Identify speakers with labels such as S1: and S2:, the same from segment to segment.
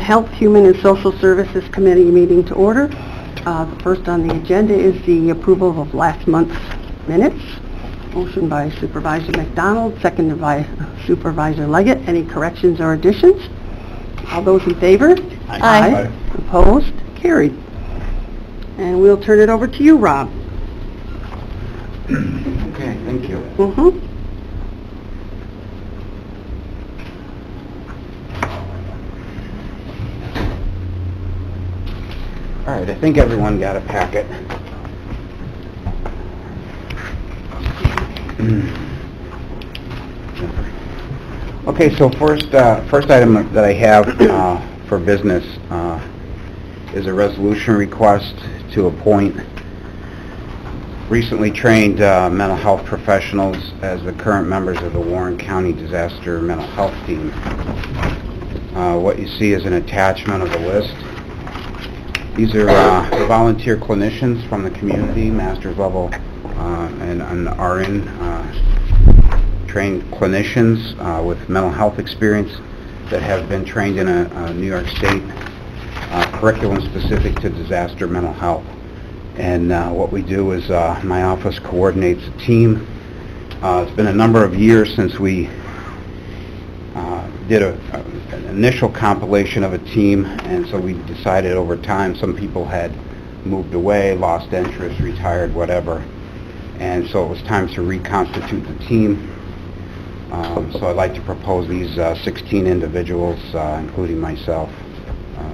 S1: Health, Human and Social Services Committee meeting to order. First on the agenda is the approval of last month's minutes. Motion by Supervisor McDonald, seconded by Supervisor Leggett. Any corrections or additions? All those in favor?
S2: Aye.
S1: Aye. Opposed? Carried. And we'll turn it over to you, Rob.
S2: Okay, thank you.
S1: Mm-hmm.
S2: All right, I think everyone got a packet. Okay, so first item that I have for business is a resolution request to appoint recently trained mental health professionals as the current members of the Warren County Disaster Mental Health Team. What you see is an attachment of the list. These are volunteer clinicians from the community, master's level and RN trained clinicians with mental health experience that have been trained in a New York State curriculum specific to disaster mental health. And what we do is my office coordinates a team. It's been a number of years since we did an initial compilation of a team, and so we decided over time some people had moved away, lost interest, retired, whatever, and so it was time to reconstitute the team. So I'd like to propose these 16 individuals, including myself,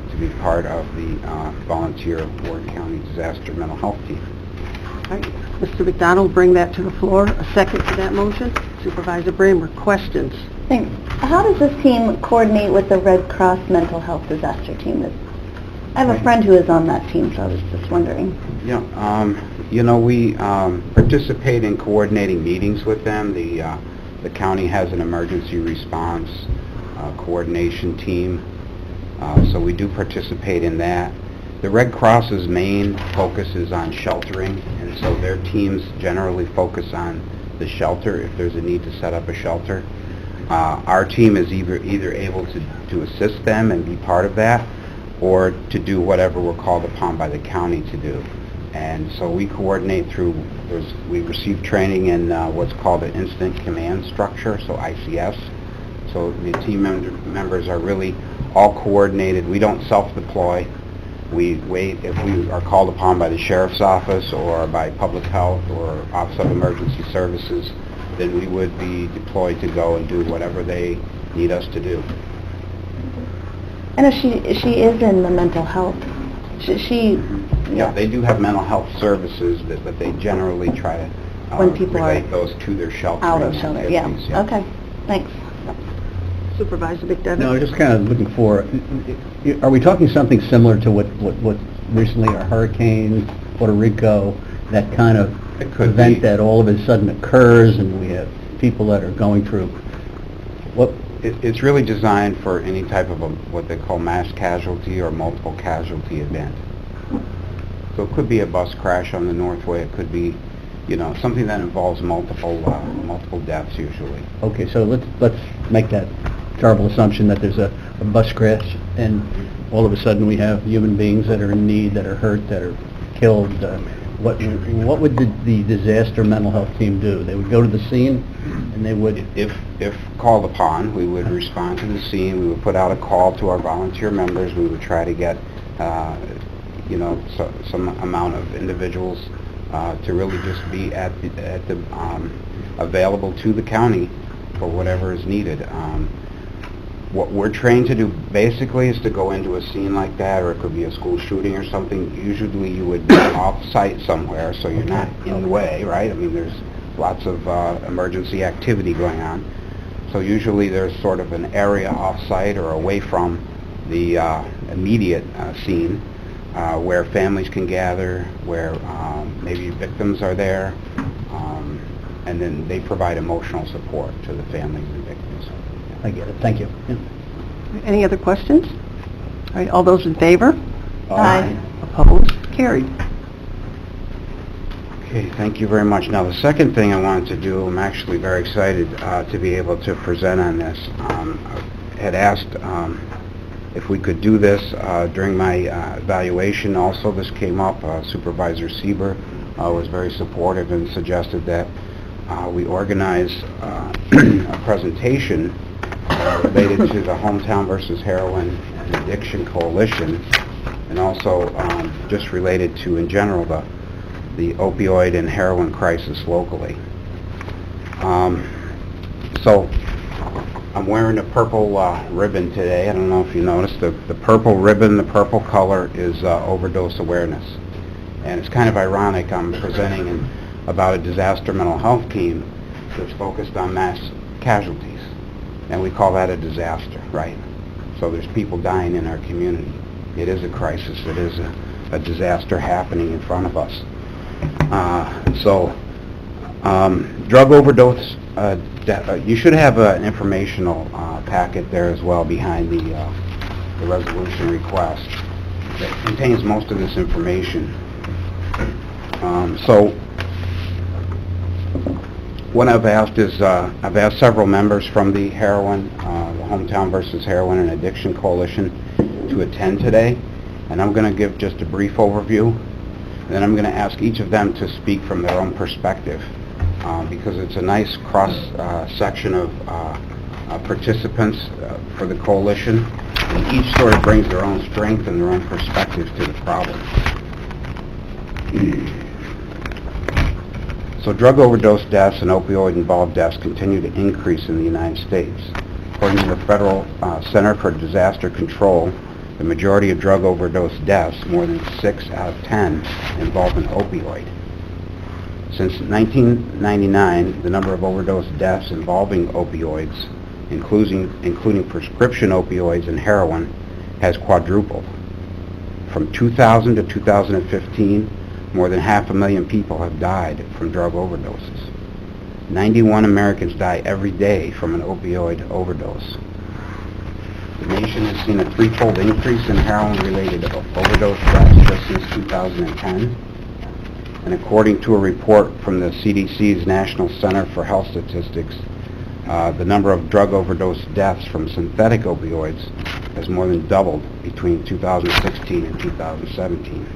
S2: to be part of the volunteer Warren County Disaster Mental Health Team.
S1: All right. Mr. McDonald, bring that to the floor. A second to that motion. Supervisor Bramer, questions?
S3: Thanks. How does this team coordinate with the Red Cross Mental Health Disaster Team? I have a friend who is on that team, so I was just wondering.
S2: Yeah, we participate in coordinating meetings with them. The county has an emergency response coordination team, so we do participate in that. The Red Cross's main focus is on sheltering, and so their teams generally focus on the shelter if there's a need to set up a shelter. Our team is either able to assist them and be part of that, or to do whatever we're called upon by the county to do. And so we coordinate through, we receive training in what's called an Incident Command Structure, so ICS. So the team members are really all coordinated. We don't self-deploy. We wait if we are called upon by the Sheriff's Office or by Public Health or Office of Emergency Services, then we would be deployed to go and do whatever they need us to do.
S3: And if she is in the mental health,
S2: Yeah, they do have mental health services that they generally try to
S3: when people
S2: relate
S3: are
S2: those to their shelter.
S3: out of shelter, yeah. Okay, thanks.
S1: Supervisor McDevitt?
S4: No, just kind of looking for, are we talking something similar to what recently our hurricanes, Puerto Rico, that kind of event that all of a sudden occurs and we have people that are going through?
S2: It's really designed for any type of what they call mass casualty or multiple casualty event. So it could be a bus crash on the Northway. It could be, something that involves multiple deaths usually.
S4: Okay, so let's make that terrible assumption that there's a bus crash and all of a sudden we have human beings that are in need, that are hurt, that are killed. What would the disaster mental health team do? They would go to the scene and they would...
S2: If called upon, we would respond to the scene. We would put out a call to our volunteer members. We would try to get some amount of individuals to really just be at the available to the county for whatever is needed. What we're trained to do basically is to go into a scene like that, or it could be a school shooting or something. Usually you would be off-site somewhere, so you're not in the way, right? I mean, there's lots of emergency activity going on. So usually there's sort of an area off-site or away from the immediate scene where families can gather, where maybe victims are there, and then they provide emotional support to the families and victims.
S4: I get it. Thank you. Yeah.
S1: Any other questions? All right, all those in favor?
S3: Aye.
S1: Opposed? Carried.
S2: Okay, thank you very much. Now, the second thing I wanted to do, I'm actually very excited to be able to present on this. I had asked if we could do this during my evaluation. Also, this came up. Supervisor Sieber was very supportive and suggested that we organize a presentation related to the Hometown versus Heroin and Addiction Coalition, and also just related to, in general, the opioid and heroin crisis locally. So I'm wearing a purple ribbon today. I don't know if you noticed. The purple ribbon, the purple color, is overdose awareness. And it's kind of ironic. I'm presenting about a disaster mental health team that's focused on mass casualties. And we call that a disaster, right? So there's people dying in our community. It is a crisis. It is a disaster happening in front of us. Drug overdose, you should have an informational packet there as well behind the resolution request that contains most of this information. What I've asked is, I've asked several members from the heroin, the Hometown versus Heroin and Addiction Coalition to attend today, and I'm going to give just a brief overview, and then I'm going to ask each of them to speak from their own perspective, because it's a nice cross-section of participants for the coalition, and each sort of brings their own strength and their own perspective to the problem. So drug overdose deaths and opioid-involved deaths continue to increase in the United States. According to the Federal Center for Disaster Control, the majority of drug overdose deaths, more than 6 out of 10, involve an opioid. Since 1999, the number of overdose deaths involving opioids, including prescription opioids and heroin, has quadrupled. From 2000 to 2015, more than 500,000 people have died from drug overdoses. 91 Americans die every day from an opioid overdose. The nation has seen a threefold increase in heroin-related overdose deaths just since 2010. And according to a report from the CDC's National Center for Health Statistics, the number of drug overdose deaths from synthetic opioids has more than doubled between 2016 and 2017.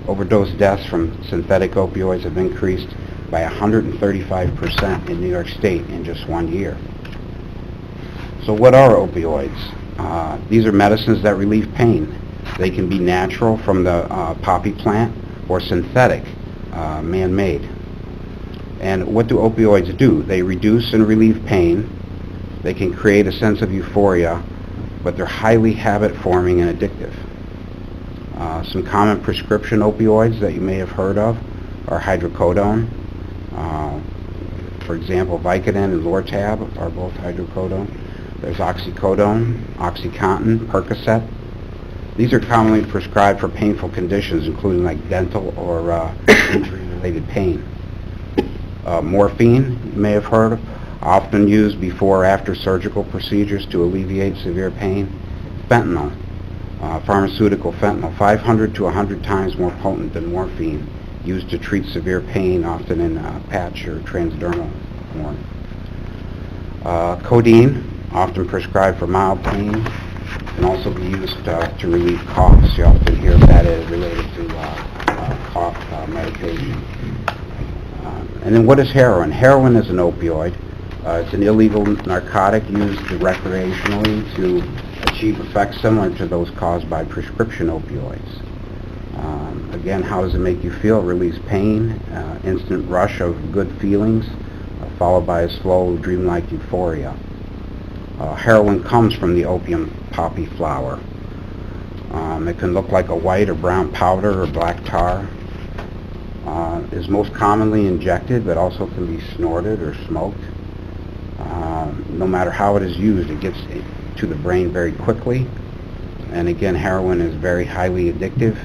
S2: Overdose deaths from synthetic opioids have increased by 135% in New York State in just 1 year. So what are opioids? These are medicines that relieve pain. They can be natural from the poppy plant or synthetic, man-made. And what do opioids do? They reduce and relieve pain. They can create a sense of euphoria, but they're highly habit-forming and addictive. Some common prescription opioids that you may have heard of are hydrocodone. For example, Vacant and Lortab are both hydrocodone. There's oxycodone, OxyContin, Percocet. These are commonly prescribed for painful conditions, including like dental or injury-related pain. Morphine, you may have heard of, often used before or after surgical procedures to alleviate severe pain. Fentanyl, pharmaceutical fentanyl, 500 to 100 times more potent than morphine, used to treat severe pain, often in patch or transdermal form. Codeine, often prescribed for mild pain, can also be used to relieve coughs. You often hear that is related to cough medication. And then what is heroin? Heroin is an opioid. It's an illegal narcotic used recreationally to achieve effects similar to those caused by prescription opioids. Again, how does it make you feel? Relieves pain, instant rush of good feelings, followed by a slow, dreamlike euphoria. Heroin comes from the opium poppy flower. It can look like a white or brown powder or black tar. Is most commonly injected, but also can be snorted or smoked. No matter how it is used, it gets to the brain very quickly. And again, heroin is very highly addictive.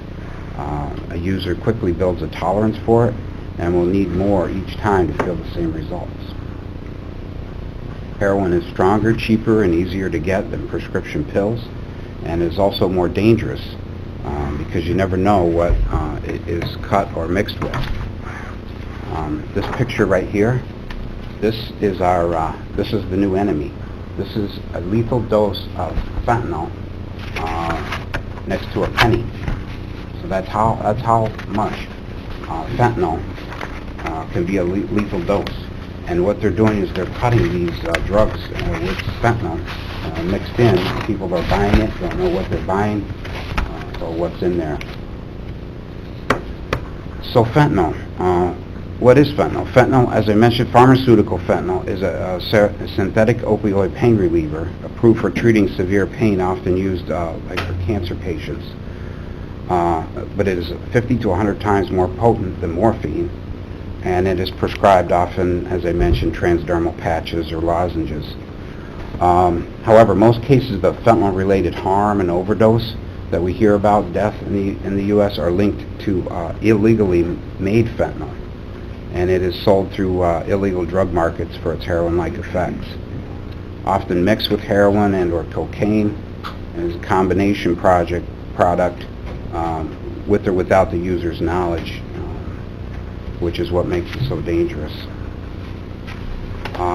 S2: A user quickly builds a tolerance for it and will need more each time to feel the same results. Heroin is stronger, cheaper, and easier to get than prescription pills, and is also more dangerous because you never know what it is cut or mixed with. This picture right here, this is the new enemy. This is a lethal dose of fentanyl next to a penny. So that's how much fentanyl can be a lethal dose. And what they're doing is they're cutting these drugs with fentanyl mixed in. People are buying it, don't know what they're buying or what's in there. So fentanyl. What is fentanyl? Fentanyl, as I mentioned, pharmaceutical fentanyl is a synthetic opioid pain reliever approved for treating severe pain, often used like for cancer patients. But it is 50 to 100 times more potent than morphine, and it is prescribed often, as I mentioned, transdermal patches or lozenges. However, most cases of fentanyl-related harm and overdose that we hear about, death in the U.S., are linked to illegally made fentanyl, and it is sold through illegal drug markets for its heroin-like effects. Often mixed with heroin and or cocaine, and is a combination product with or without the user's knowledge, which is what makes it so dangerous.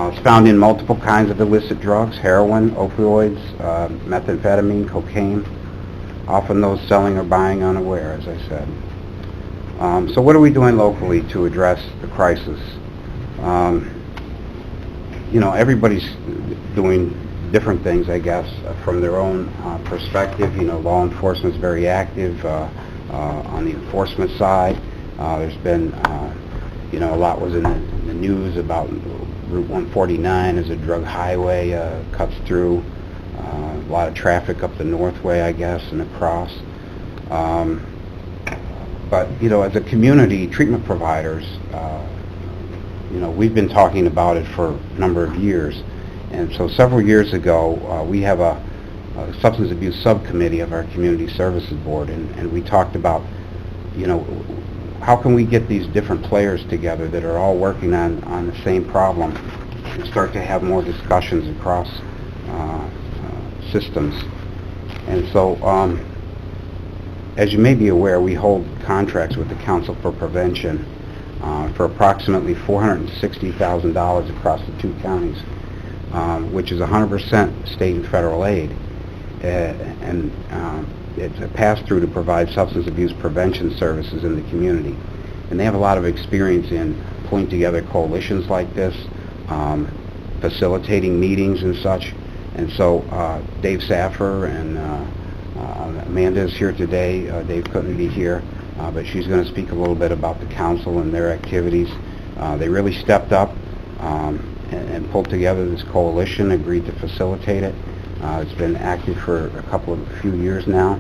S2: It's found in multiple kinds of illicit drugs: heroin, opioids, methamphetamine, cocaine. Often those selling or buying unaware, as I said. So what are we doing locally to address the crisis? You know, everybody's doing different things, I guess, from their own perspective. You know, law enforcement's very active on the enforcement side. There's been, you know, a lot was in the news about Route 149 as a drug highway, cuts through a lot of traffic up the Northway, I guess, and across. But, you know, as a community, treatment providers, you know, we've been talking about it for a number of years. And so several years ago, we have a substance abuse subcommittee of our community services board, and we talked about, you know, how can we get these different players together that are all working on the same problem and start to have more discussions across systems. And so, as you may be aware, we hold contracts with the Council for Prevention for approximately $460,000 across the two counties, which is 100% state and federal aid. And it's a pass-through to provide substance abuse prevention services in the community. And they have a lot of experience in pulling together coalitions like this, facilitating meetings and such. And so Dave Saffer and Amanda is here today. Dave couldn't be here, but she's going to speak a little bit about the council and their activities. They really stepped up and pulled together this coalition, agreed to facilitate it. It's been active for a few years now,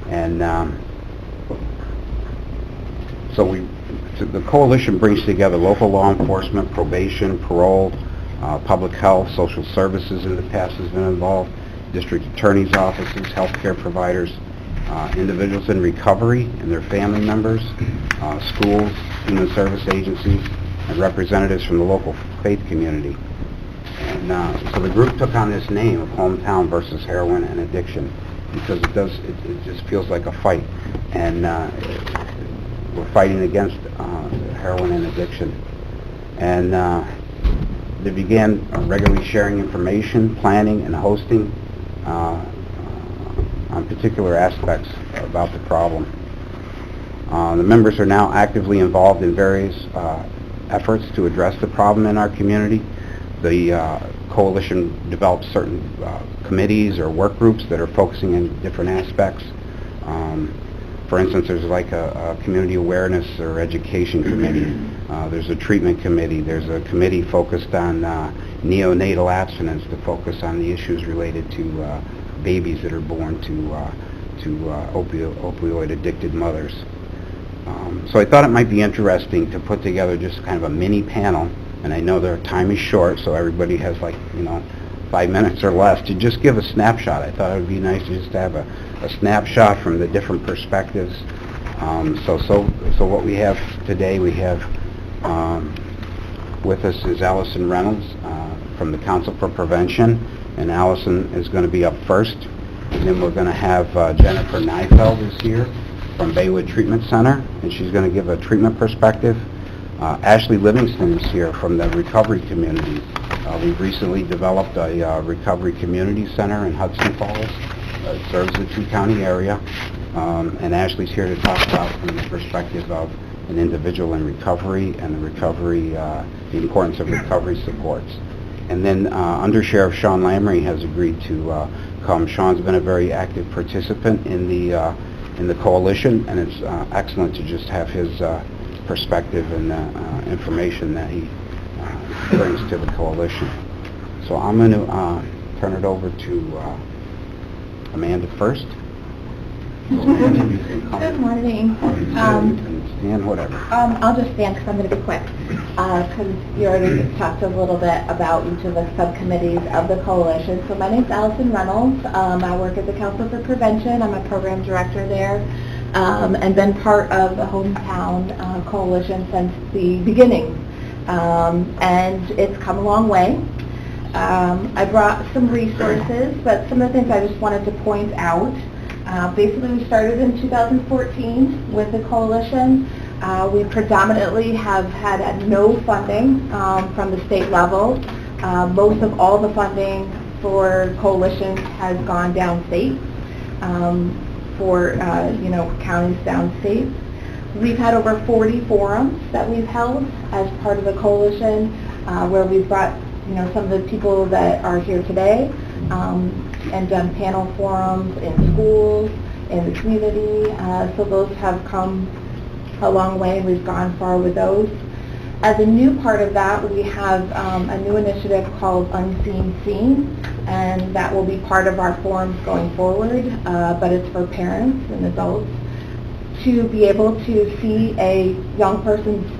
S2: and so the coalition brings together local law enforcement, probation, parole, public health, social services in the past has been involved, district attorney's offices, healthcare providers, individuals in recovery and their family members, schools, human service agencies, and representatives from the local faith community. And so the group took on this name of Hometown versus Heroin and Addiction because it just feels like a fight. And we're fighting against heroin and addiction. And they began regularly sharing information, planning, and hosting on particular aspects about the problem. The members are now actively involved in various efforts to address the problem in our community. The coalition develops certain committees or work groups that are focusing in different aspects. For instance, there's like a community awareness or education committee. There's a treatment committee. There's a committee focused on neonatal abstinence to focus on the issues related to babies that are born to opioid addicted mothers. So I thought it might be interesting to put together just kind of a mini panel, and I know their time is short, so everybody has 5 minutes or less to just give a snapshot. I thought it would be nice just to have a snapshot from the different perspectives. So what we have today, we have with us is Allison Reynolds from the Council for Prevention, and Allison is going to be up first. And then we're going to have Jennifer Neifeld is here from Baywood Treatment Center, and she's going to give a treatment perspective. Ashley Livingston is here from the recovery community. We've recently developed a recovery community center in Hudson Falls serves the two-county area, and Ashley's here to talk about from the perspective of an individual in recovery and the importance of recovery supports. And then Under Sheriff Sean Lamry has agreed to come. Sean's been a very active participant in the coalition, and it's excellent to just have his perspective and information that he brings to the coalition. So I'm going to turn it over to Amanda first.
S5: Good morning.
S2: Stand, whatever.
S5: I'll just stand because I'm going to be quick, because you already talked a little bit about each of the subcommittees of the coalition. So my name's Allison Reynolds. I work at the Council for Prevention. I'm a program director there, and been part of the Hometown Coalition since the beginning, and it's come a long way. I brought some resources, but some of the things I just wanted to point out. Basically, we started in 2014 with the coalition. We predominantly have had no funding from the state level. Most of all the funding for coalitions has gone downstate, for counties downstate. We've had over 40 forums that we've held as part of the coalition, where we've brought some of the people that are here today, and done panel forums in schools, in the community. So those have come a long way, and we've gone far with those. As a new part of that, we have a new initiative called Unseen Seen, and that will be part of our forums going forward, but it's for parents and adults to be able to see a young person's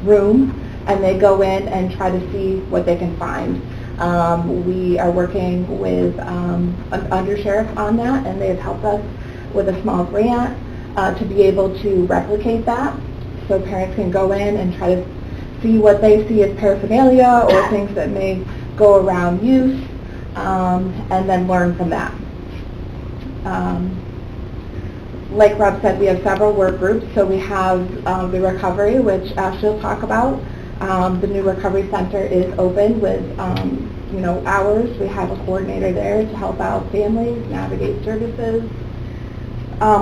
S5: room, and they go in and try to see what they can find. We are working with an undersheriff on that, and they've helped us with a small grant to be able to replicate that, so parents can go in and try to see what they see as paraphernalia or things that may go around use, and then learn from that. Like Rob said, we have several work groups. So we have the recovery, which Ashley will talk about. The new recovery center is open with hours. We have a coordinator there to help out families, navigate services.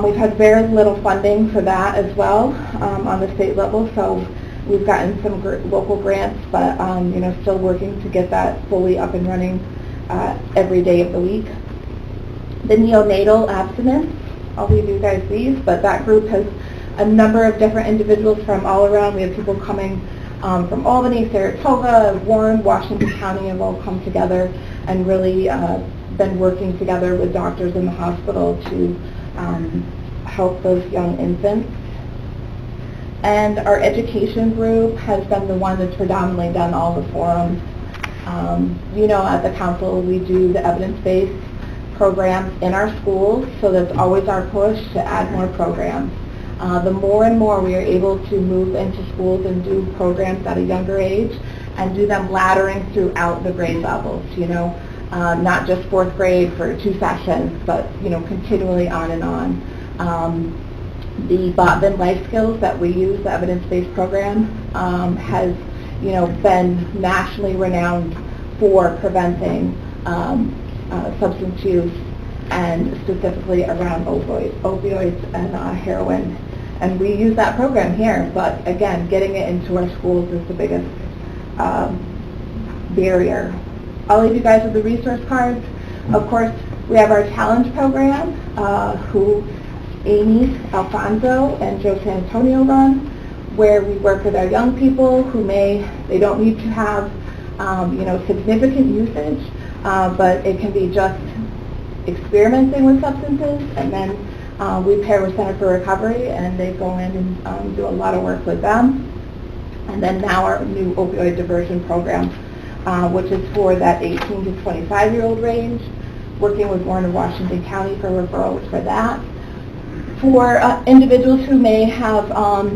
S5: We've had very little funding for that as well on the state level, so we've gotten some local grants, but still working to get that fully up and running every day of the week. The neonatal abstinence, I'll leave you guys these, but that group has a number of different individuals from all around. We have people coming from Albany, Saratoga, Warren, Washington County, have all come together and really been working together with doctors in the hospital to help those young infants. And our education group has been the one that's predominantly done all the forums. At the council we do the evidence-based programs in our schools, so that's always our push to add more programs. The more and more we are able to move into schools and do programs at a younger age and do them laddering throughout the grade levels, not just fourth grade for 2 sessions, but, continually on and on. The Botman Life Skills that we use, the evidence-based program, has, been nationally renowned for preventing substance use, and specifically around opioids and heroin. And we use that program here, but again, getting it into our schools is the biggest barrier. I'll leave you guys with the resource cards. Of course, we have our challenge program, who Amy Alfonso and Joe San Antonio run, where we work with our young people who they don't need to have, significant usage, but it can be just experimenting with substances, and then we pair with Center for Recovery, and they go in and do a lot of work with them. And then now our new opioid diversion program, which is for that 18 to 25-year-old range, working with Warren and Washington County for referrals for that. For individuals who may have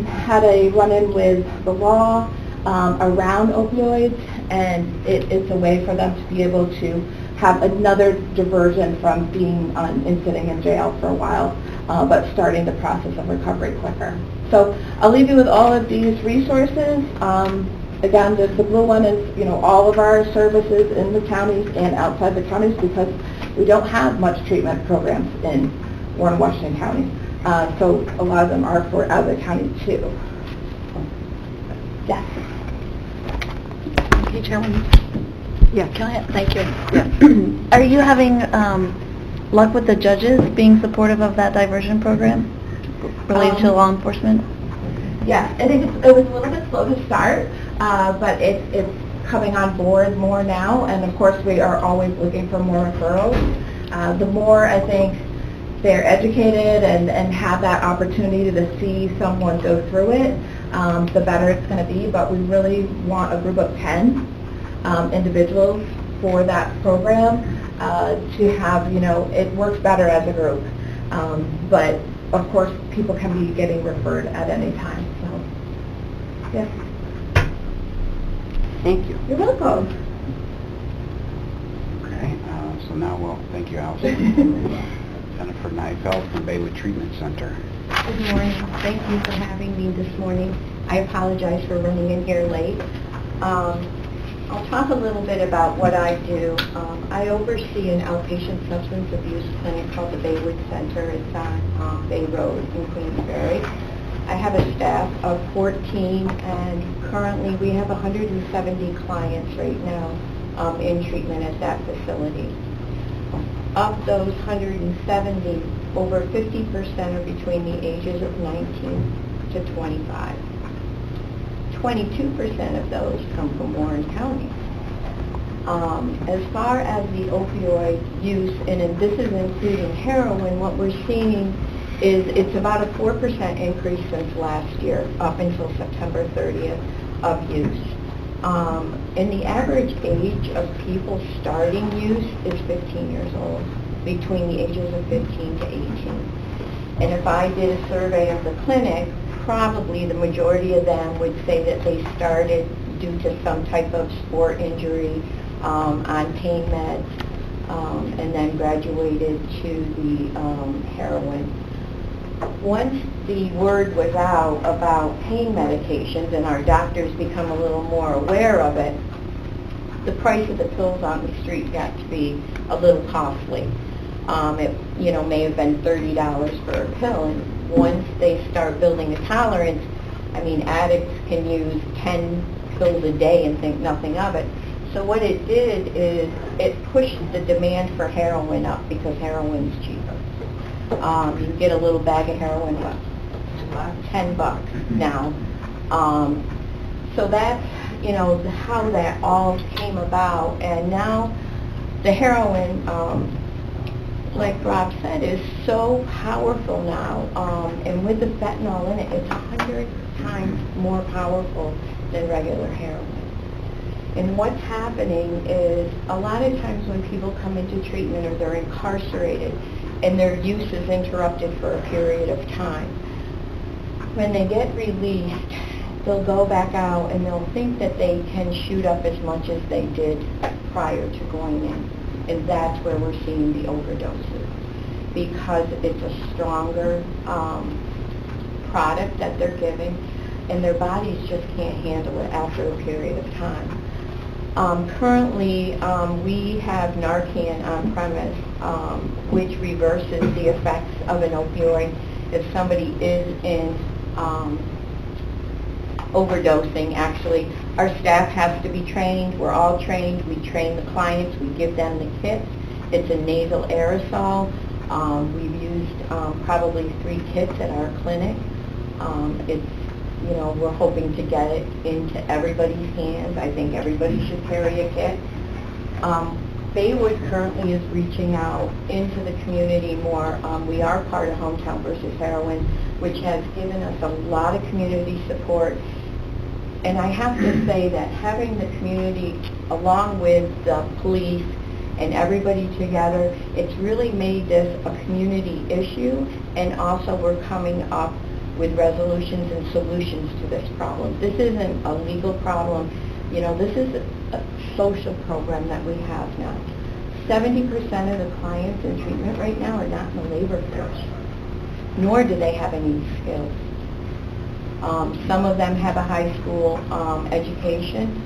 S5: had a run-in with the law around opioids, and it's a way for them to be able to have another diversion from being and sitting in jail for a while, but starting the process of recovery quicker. So I'll leave you with all of these resources. Again, the blue one is all of our services in the counties and outside the counties, because we don't have much treatment programs in Warren, Washington County. So a lot of them are for out of the county too. Yes.
S3: Okay, Chairman.
S1: Yeah.
S3: Go ahead. Thank you.
S1: Yeah.
S3: Are you having luck with the judges being supportive of that diversion program related to law enforcement?
S5: Yes, I think it was a little bit slow to start, but it's coming on board more now, and of course we are always looking for more referrals. The more I think they're educated and have that opportunity to see someone go through it, the better it's going to be, but we really want a group of 10 individuals for that program to have, it works better as a group. But of course, people can be getting referred at any time. So, yes.
S1: Thank you.
S5: You're welcome.
S2: Okay, so now we'll, thank you, Allison. Jennifer Neifeld from Baywood Treatment Center.
S6: Good morning. Thank you for having me this morning. I apologize for running in here late. I'll talk a little bit about what I do. I oversee an outpatient substance abuse clinic called the Baywood Center. It's on Bay Road in Queensbury. I have a staff of 14, and currently we have 170 clients right now in treatment at that facility. Of those 170, over 50% are between the ages of 19 to 25. 22% of those come from Warren County. As far as the opioid use, and this is including heroin, what we're seeing is it's about a 4% increase since last year, up until September 30th, of use. And the average age of people starting use is 15 years old, between the ages of 15 to 18. And if I did a survey of the clinic, probably the majority of them would say that they started due to some type of sport injury on pain meds, and then graduated to the heroin. Once the word was out about pain medications and our doctors become a little more aware of it, the price of the pills on the street got to be a little costly. It may have been $30 for a pill, and once they start building a tolerance, addicts can use 10 pills a day and think nothing of it. So what it did is it pushed the demand for heroin up because heroin's cheaper. You can get a little bag of heroin for $10 now. So that's, how that all came about. And now the heroin, like Rob said, is so powerful now. And with the fentanyl in it, it's 100 times more powerful than regular heroin. And what's happening is a lot of times when people come into treatment or they're incarcerated and their use is interrupted for a period of time, when they get released, they'll go back out and they'll think that they can shoot up as much as they did prior to going in. And that's where we're seeing the overdoses, because it's a stronger product that they're giving, and their bodies just can't handle it after a period of time. Currently, we have Narcan on premise, which reverses the effects of an opioid if somebody is in overdosing. Actually, our staff has to be trained. We're all trained. We train the clients. We give them the kits. It's a nasal aerosol. We've used probably 3 kits at our clinic. We're hoping to get it into everybody's hands. I think everybody should carry a kit. Baywood currently is reaching out into the community more. We are part of Hometown versus Heroin, which has given us a lot of community support. And I have to say that having the community along with the police and everybody together, it's really made this a community issue, and also we're coming up with resolutions and solutions to this problem. This isn't a legal problem. This is a social program that we have now. 70% of the clients in treatment right now are not in the labor force, nor do they have any skills. Some of them have a high school education.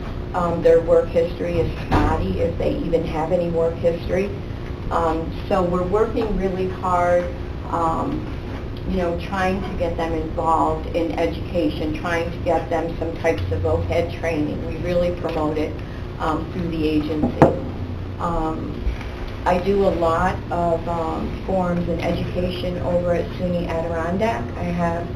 S6: Their work history is spotty, if they even have any work history. So we're working really hard, trying to get them involved in education, trying to get them some types of OPED training. We really promote it through the agency. I do a lot of forums and education over at SUNY Adirondack. I have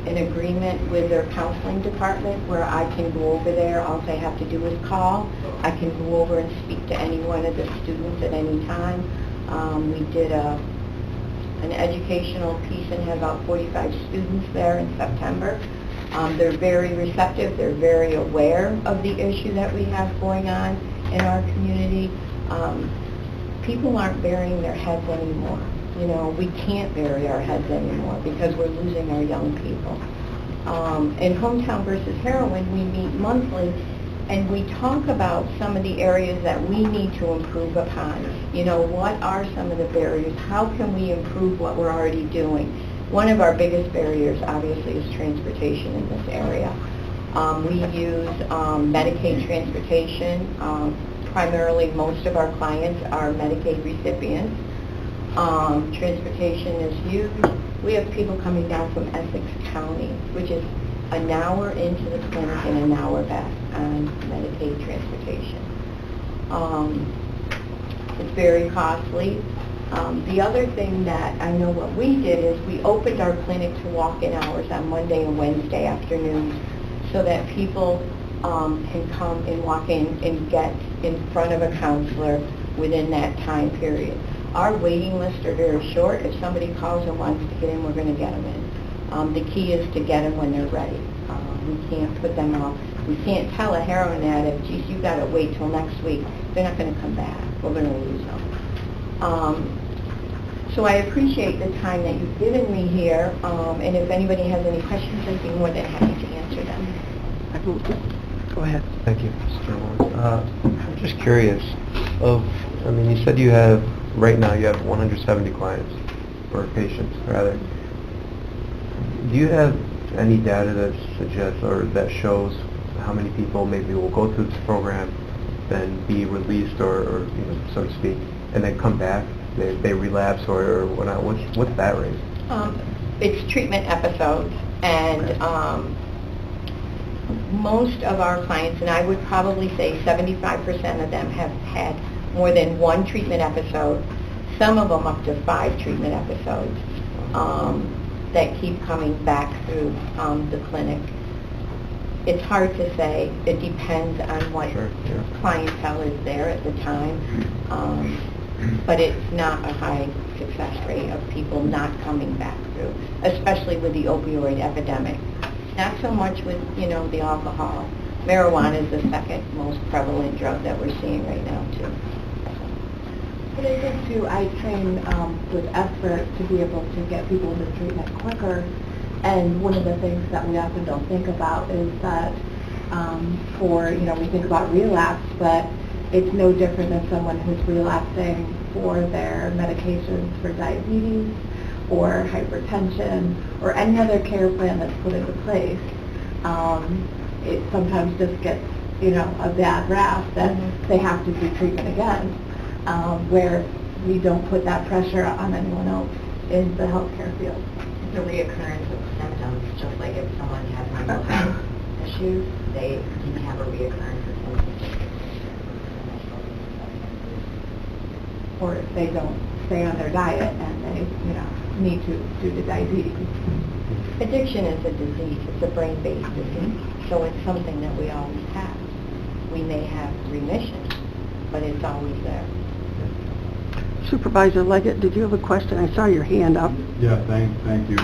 S6: an agreement with their counseling department where I can go over there. All I have to do is call. I can go over and speak to any one of the students at any time. We did an educational piece and had about 45 students there in September. They're very receptive. They're very aware of the issue that we have going on in our community. People aren't burying their heads anymore. We can't bury our heads anymore because we're losing our young people. In Hometown versus Heroin, we meet monthly and we talk about some of the areas that we need to improve upon. What are some of the barriers? How can we improve what we're already doing? One of our biggest barriers, obviously, is transportation in this area. We use Medicaid transportation. Primarily, most of our clients are Medicaid recipients. Transportation is huge. We have people coming down from Essex County, which is an hour into the clinic and an hour back on Medicaid transportation. It's very costly. The other thing that I know what we did is we opened our clinic to walk-in hours on Monday and Wednesday afternoons so that people can come and walk in and get in front of a counselor within that time period. Our waiting lists are very short. If somebody calls and wants to get in, we're going to get them in. The key is to get them when they're ready. We can't put them off. We can't tell a heroin addict, geez, you got to wait till next week. They're not going to come back. We're going to lose them. So I appreciate the time that you've given me here, and if anybody has any questions, I'd be more than happy to answer them.
S1: Go ahead.
S7: Thank you, Mr. Chairwoman. I'm just curious, you said right now you have 170 clients, or patients, rather. Do you have any data that suggests or that shows how many people maybe will go through this program, then be released or so to speak, and then come back? They relapse or whatnot. What's that rate?
S6: It's treatment episodes, and most of our clients, and I would probably say 75% of them have had more than one treatment episode, some of them up to 5 treatment episodes that keep coming back through the clinic. It's hard to say. It depends on what clientele is there at the time. But it's not a high success rate of people not coming back through, especially with the opioid epidemic. Not so much with, the alcohol. Marijuana is the second most prevalent drug that we're seeing right now, too.
S5: But I think, too, I train with effort to be able to get people into treatment quicker. And one of the things that we often don't think about is that we think about relapse, but it's no different than someone who's relapsing for their medications for diabetes or hypertension or any other care plan that's put into place. It sometimes just gets, a bad rap that they have to do treatment again, where we don't put that pressure on anyone else in the healthcare field.
S8: It's a reoccurrence of symptoms, just like if someone has mental health issues, they can have a reoccurrence of symptoms.
S5: Or if they don't stay on their diet and they, need to due to diabetes.
S6: Addiction is a disease. It's a brain-based disease, so it's something that we always have. We may have remission, but it's always there.
S1: Supervisor Leggett, did you have a question? I saw your hand up.
S9: Yeah, thank you.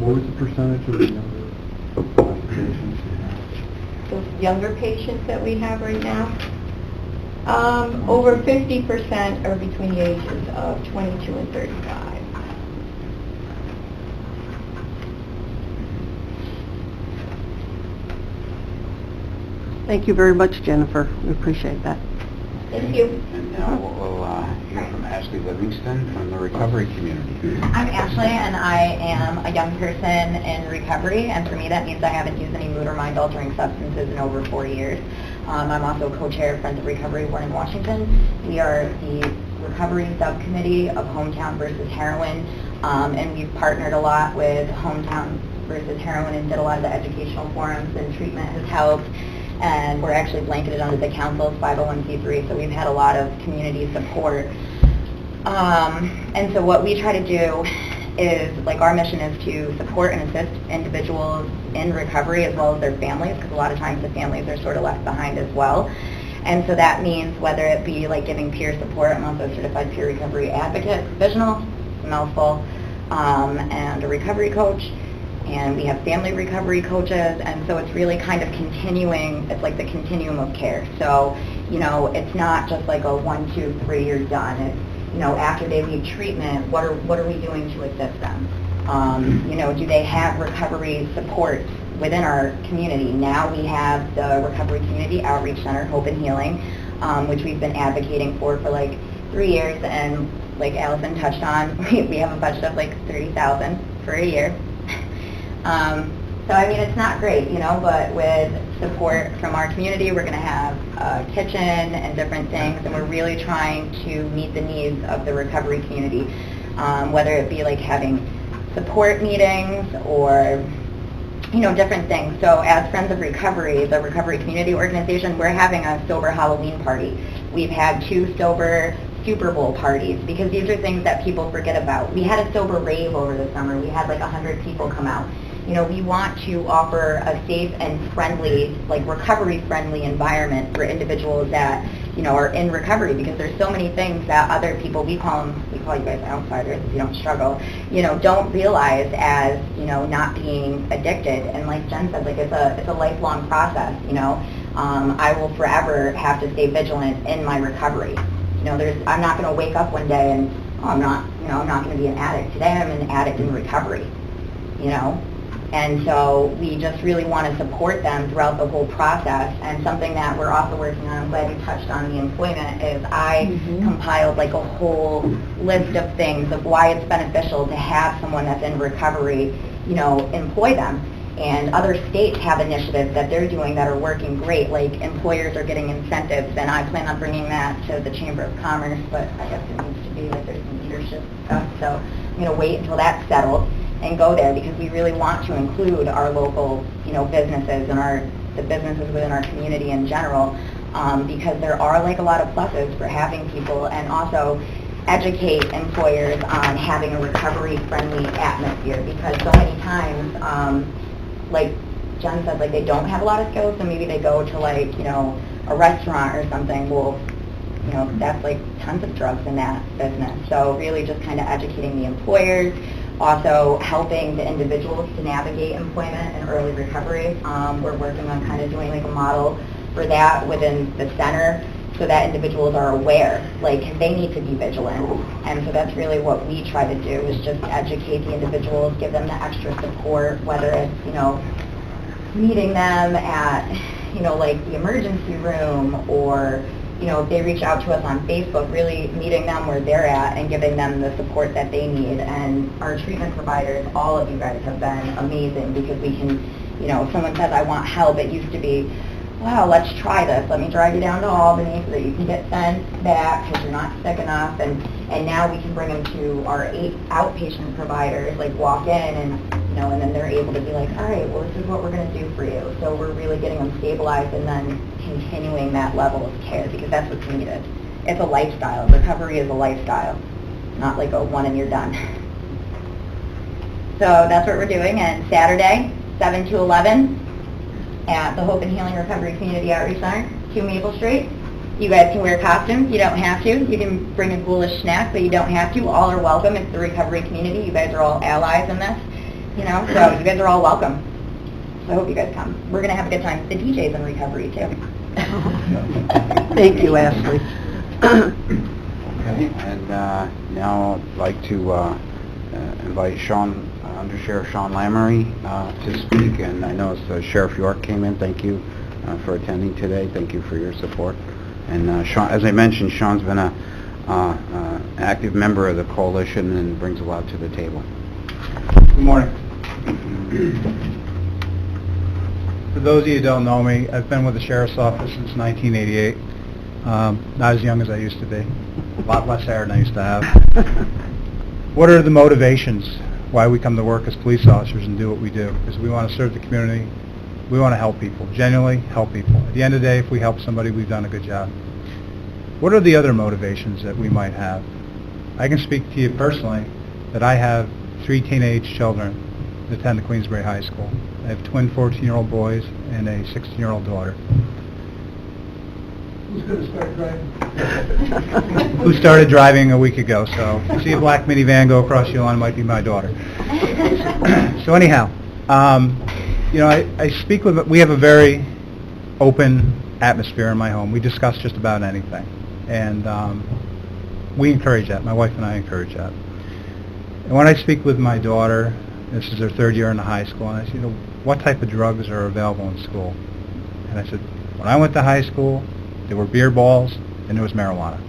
S9: What was the percentage of the younger patients you have?
S6: Those younger patients that we have right now, over 50% are between the ages of 22 and 35.
S1: Thank you very much, Jennifer. We appreciate that.
S6: Thank you.
S2: And now we'll hear from Ashley Livingston from the recovery community.
S8: I'm Ashley, and I am a young person in recovery, and for me that means I haven't used any mood or mind-altering substances in over 4 years. I'm also co-chair of Friends of Recovery Warren in Washington. We are the recovery subcommittee of Hometown versus Heroin, and we've partnered a lot with Hometown versus Heroin and did a lot of the educational forums, and treatment has helped. And we're actually blanketed under the council's 501c3, so we've had a lot of community support. And so what we try to do is, like, our mission is to support and assist individuals in recovery as well as their families, because a lot of times the families are sort of left behind as well. And so that means whether it be like giving peer support, I'm also a certified peer recovery advocate, provisional, it's a mouthful, and a recovery coach. And we have family recovery coaches, and so it's really kind of continuing, it's like the continuum of care. So, you know, it's not just like a 1, 2, 3, you're done. It's, you know, after they leave treatment, what are we doing to assist them? You know, do they have recovery support within our community? Now we have the Recovery Community Outreach Center, Hope and Healing, which we've been advocating for like 3 years, and like Allison touched on, we have a budget of like $30,000 for a year. So I mean, it's not great, you know, but with support from our community, we're going to have a kitchen and different things, and we're really trying to meet the needs of the recovery community, whether it be like having support meetings or, you know, different things. So as Friends of Recovery, the recovery community organization, we're having a sober Halloween party. We've had 2 sober Super Bowl parties, because these are things that people forget about. We had a sober rave over the summer. We had like 100 people come out. You know, we want to offer a safe and friendly, like recovery-friendly environment for individuals that, you know, are in recovery, because there's so many things that other people, we call you guys outsiders if you don't struggle, you know, don't realize as, you know, not being addicted. And like Jen said, like it's a lifelong process, you know. I will forever have to stay vigilant in my recovery. You know, I'm not going to wake up one day and, oh, I'm not going to be an addict. Today I'm an addict in recovery, you know. And so we just really want to support them throughout the whole process. And something that we're also working on, I'm glad you touched on the employment, is I compiled like a whole list of things of why it's beneficial to have someone that's in recovery, you know, employ them. And other states have initiatives that they're doing that are working great, like employers are getting incentives, and I plan on bringing that to the Chamber of Commerce, but I guess it needs to be like there's some leadership stuff, so I'm going to wait until that's settled and go there, because we really want to include our local, you know, businesses and the businesses within our community in general, because there are like a lot of pluses for having people, and also educate employers on having a recovery-friendly atmosphere, because so many times, like Jen said, like they don't have a lot of skills, so maybe they go to like, you know, a restaurant or something. Well, you know, that's like tons of drugs in that business. So really just kind of educating the employers, also helping the individuals to navigate employment and early recovery. We're working on kind of doing like a model for that within the center, so that individuals are aware, like they need to be vigilant. And so that's really what we try to do, is just educate the individuals, give them the extra support, whether it's, you know, meeting them at, you know, like the emergency room, or, you know, if they reach out to us on Facebook, really meeting them where they're at and giving them the support that they need. And our treatment providers, all of you guys have been amazing, because we can, you know, if someone says, I want help, it used to be, wow, let's try this. Let me drive you down to Albany so that you can get sent back because you're not sick enough. And now we can bring them to our 8 outpatient providers, like walk in and, you know, and then they're able to be like, all right, well, this is what we're going to do for you. So we're really getting them stabilized and then continuing that level of care, because that's what's needed. It's a lifestyle. Recovery is a lifestyle, not like a one and you're done. So that's what we're doing. And Saturday, 7 to 11, at the Hope and Healing Recovery Community Outreach Center, 2 Maple Street. You guys can wear costumes. You don't have to. You can bring a ghoulish snack, but you don't have to. All are welcome. It's the recovery community. You guys are all allies in this, you know, so you guys are all welcome. So I hope you guys come. We're going to have a good time. The DJ's in recovery, too.
S1: Thank you, Ashley.
S2: Okay, and now I'd like to invite Under Sheriff Sean Lamoury to speak, and I know Sheriff York came in. Thank you for attending today. Thank you for your support. And Sean, as I mentioned, Sean's been an active member of the coalition and brings a lot to the table.
S10: Good morning. For those of you who don't know me, I've been with the Sheriff's Office since 1988. Not as young as I used to be. A lot less hair than I used to have. What are the motivations why we come to work as police officers and do what we do? Because we want to serve the community. We want to help people, genuinely help people. At the end of the day, if we help somebody, we've done a good job. What are the other motivations that we might have? I can speak to you personally that I have 3 teenage children that attend the Queensbury High School. I have twin 14-year-old boys and a 16-year-old daughter.
S9: Who's going to start driving?
S10: Who started driving a week ago, so if you see a black minivan go across your lawn, it might be my daughter. So anyhow, you know, I speak with, we have a very open atmosphere in my home. We discuss just about anything, and we encourage that. My wife and I encourage that. And when I speak with my daughter, this is her 3rd year in the high school, and I said, you know, what type of drugs are available in school? And I said, when I went to high school, there were beer balls and there was marijuana.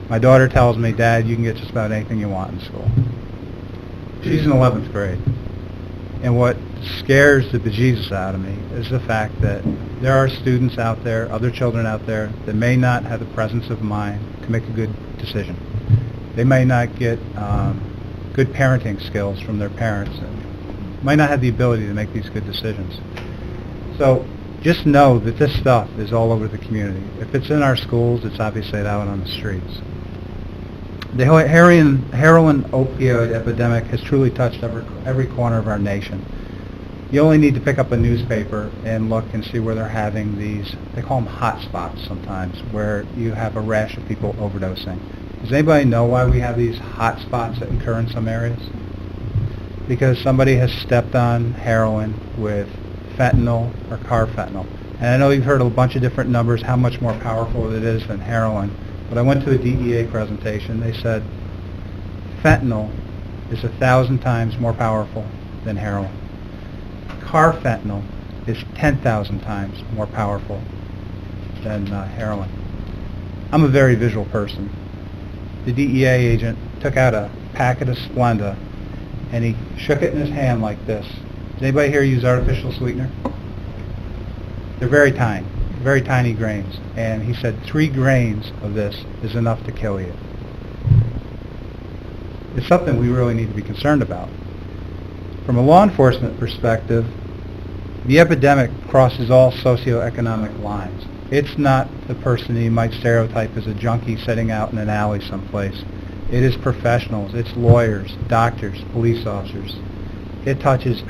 S10: My daughter tells me, Dad, you can get just about anything you want in school. She's in 11th grade. And what scares the bejesus out of me is the fact that there are students out there, other children out there, that may not have the presence of mind to make a good decision. They may not get good parenting skills from their parents and might not have the ability to make these good decisions. So just know that this stuff is all over the community. If it's in our schools, it's obviously out on the streets. The heroin opioid epidemic has truly touched every corner of our nation. You only need to pick up a newspaper and look and see where they're having these, they call them hot spots sometimes, where you have a rash of people overdosing. Does anybody know why we have these hot spots that occur in some areas? Because somebody has stepped on heroin with fentanyl or carfentanil. And I know you've heard a bunch of different numbers, how much more powerful it is than heroin. But I went to a DEA presentation. They said fentanyl is 1,000 times more powerful than heroin. Carfentanil is 10,000 times more powerful than heroin. I'm a very visual person. The DEA agent took out a packet of Splenda and he shook it in his hand like this. Does anybody here use artificial sweetener? They're very tiny grains. And he said 3 grains of this is enough to kill you. It's something we really need to be concerned about. From a law enforcement perspective, the epidemic crosses all socioeconomic lines. It's not the person that you might stereotype as a junkie sitting out in an alley someplace. It is professionals, it's lawyers, doctors, police officers. It touches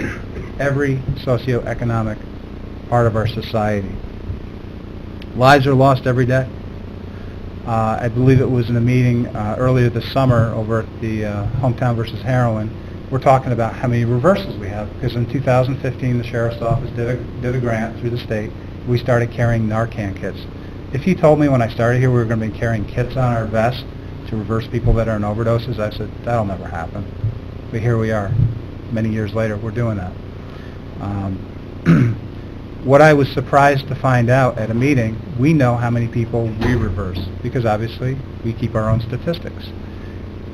S10: every socioeconomic part of our society. Lives are lost every day. I believe it was in a meeting earlier this summer over at the Hometown versus Heroin. We're talking about how many reversals we have, because in 2015 the Sheriff's Office did a grant through the state. We started carrying Narcan kits. If you told me when I started here we were going to be carrying kits on our vest to reverse people that are in overdoses, I said, that'll never happen. But here we are. Many years later, we're doing that. What I was surprised to find out at a meeting, we know how many people we reverse, because obviously we keep our own statistics.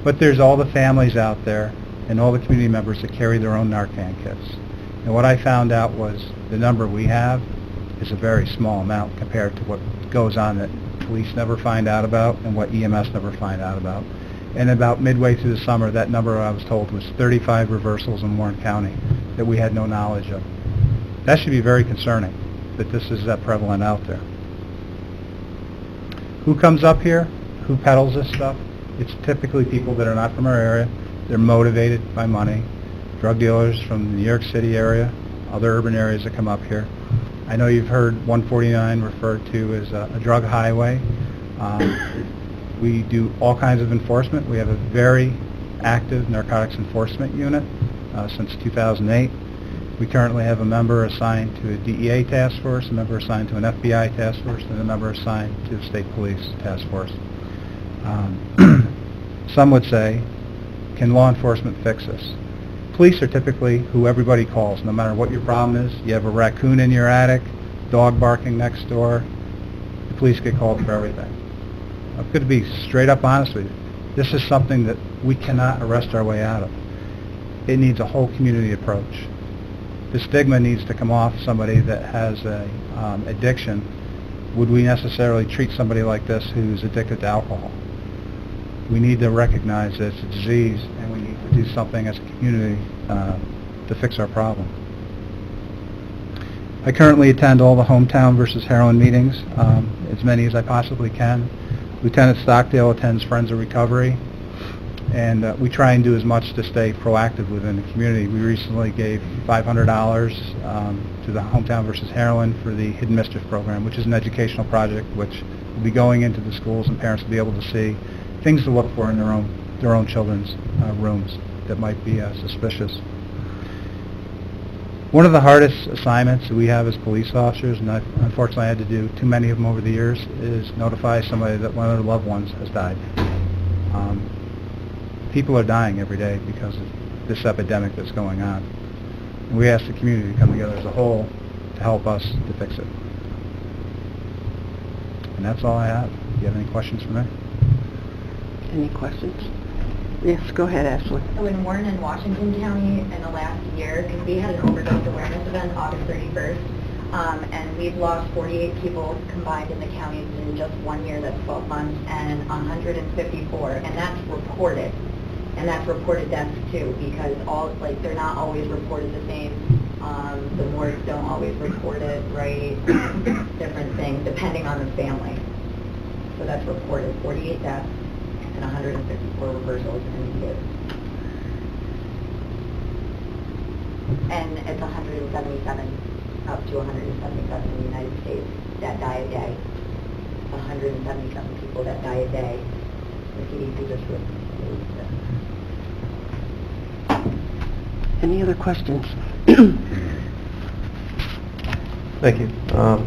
S10: But there's all the families out there and all the community members that carry their own Narcan kits. And what I found out was the number we have is a very small amount compared to what goes on that police never find out about and what EMS never find out about. And about midway through the summer, that number I was told was 35 reversals in Warren County that we had no knowledge of. That should be very concerning, that this is that prevalent out there. Who comes up here? Who peddles this stuff? It's typically people that are not from our area. They're motivated by money. Drug dealers from the New York City area, other urban areas that come up here. I know you've heard 149 referred to as a drug highway. We do all kinds of enforcement. We have a very active narcotics enforcement unit since 2008. We currently have a member assigned to a DEA task force, a member assigned to an FBI task force, and a member assigned to the state police task force. Some would say, can law enforcement fix this? Police are typically who everybody calls, no matter what your problem is. You have a raccoon in your attic, dog barking next door, the police get called for everything. I'm going to be straight up honest with you. This is something that we cannot arrest our way out of. It needs a whole community approach. the stigma needs to come off somebody that has a addiction. Would we necessarily treat somebody like this who's addicted to alcohol? We need to recognize that it's a disease, and we need to do something as a community to fix our problem. I currently attend all the hometown versus heroin meetings, as many as I possibly can. Lieutenant Stockdale attends Friends of Recovery, and we try and do as much to stay proactive within the community. We recently gave $500 to the Hometown versus Heroin for the Hidden Mischief program, which is an educational project which will be going into the schools, and parents will be able to see things to look for in their own children's rooms that might be suspicious. One of the hardest assignments that we have as police officers, and I've unfortunately had to do too many of them over the years, is notify somebody that one of their loved ones has died. People are dying every day because of this epidemic that's going on. And we ask the community to come together as a whole to help us to fix it. And that's all I have. Do you have any questions for me?
S1: Any questions? Yes, go ahead, Ashley.
S8: So in Warren and Washington County in the last year, because we had an overdose awareness event August 31st, and we've lost 48 people combined in the counties in just 1 year, that's 12 months, and 154, and that's reported. And that's reported deaths too, because they're not always reported the same. The morgues don't always report it, right? Different things, depending on the family. So that's reported, 48 deaths and 154 reversals in a year. And it's 177, up to 177 in the United States that die a day. 177 people that die a day. The CDC just released it.
S1: Any other questions?
S7: Thank you. I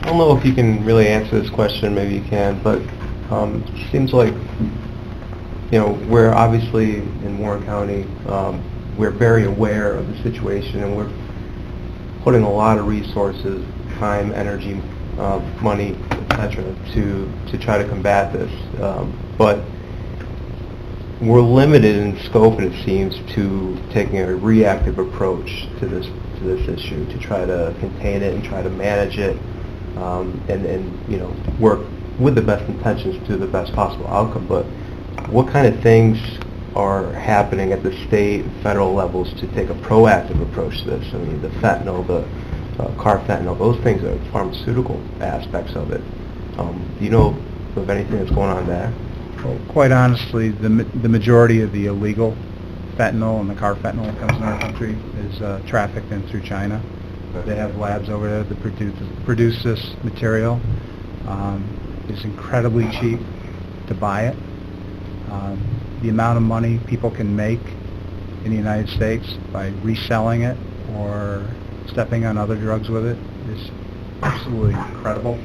S7: don't know if you can really answer this question, maybe you can, but it seems like, we're obviously in Warren County, we're very aware of the situation, and we're putting a lot of resources, time, energy, money, etc., to try to combat this. But we're limited in scope, and it seems, to taking a reactive approach to this issue, to try to contain it and try to manage it, and work with the best intentions to the best possible outcome. But what kind of things are happening at the state and federal levels to take a proactive approach to this? I mean, the fentanyl, the carfentanil, those things are pharmaceutical aspects of it. Do you know of anything that's going on there?
S10: Well, quite honestly, the majority of the illegal fentanyl and the carfentanil that comes in our country is trafficked in through China. They have labs over there that produce this material. It's incredibly cheap to buy it. The amount of money people can make in the United States by reselling it or stepping on other drugs with it is absolutely incredible.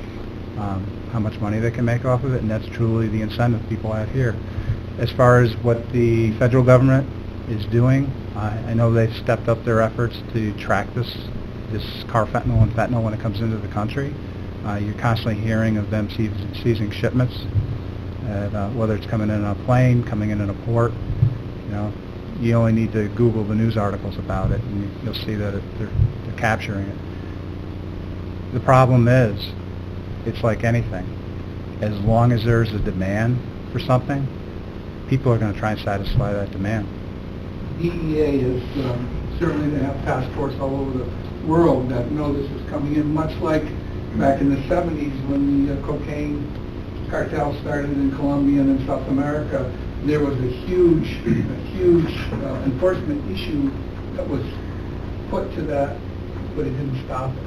S10: How much money they can make off of it, and that's truly the incentive people have here. As far as what the federal government is doing, I know they've stepped up their efforts to track this carfentanil and fentanyl when it comes into the country. You're constantly hearing of them seizing shipments, whether it's coming in on a plane, coming in a port. You only need to Google the news articles about it, and you'll see that they're capturing it. The problem is, it's like anything. As long as there's a demand for something, people are going to try and satisfy that demand.
S11: DEA is certainly, they have task force all over the world that know this is coming in, much like back in the 70s when the cocaine cartel started in Colombia and in South America. There was a huge enforcement issue that was put to that, but it didn't stop it.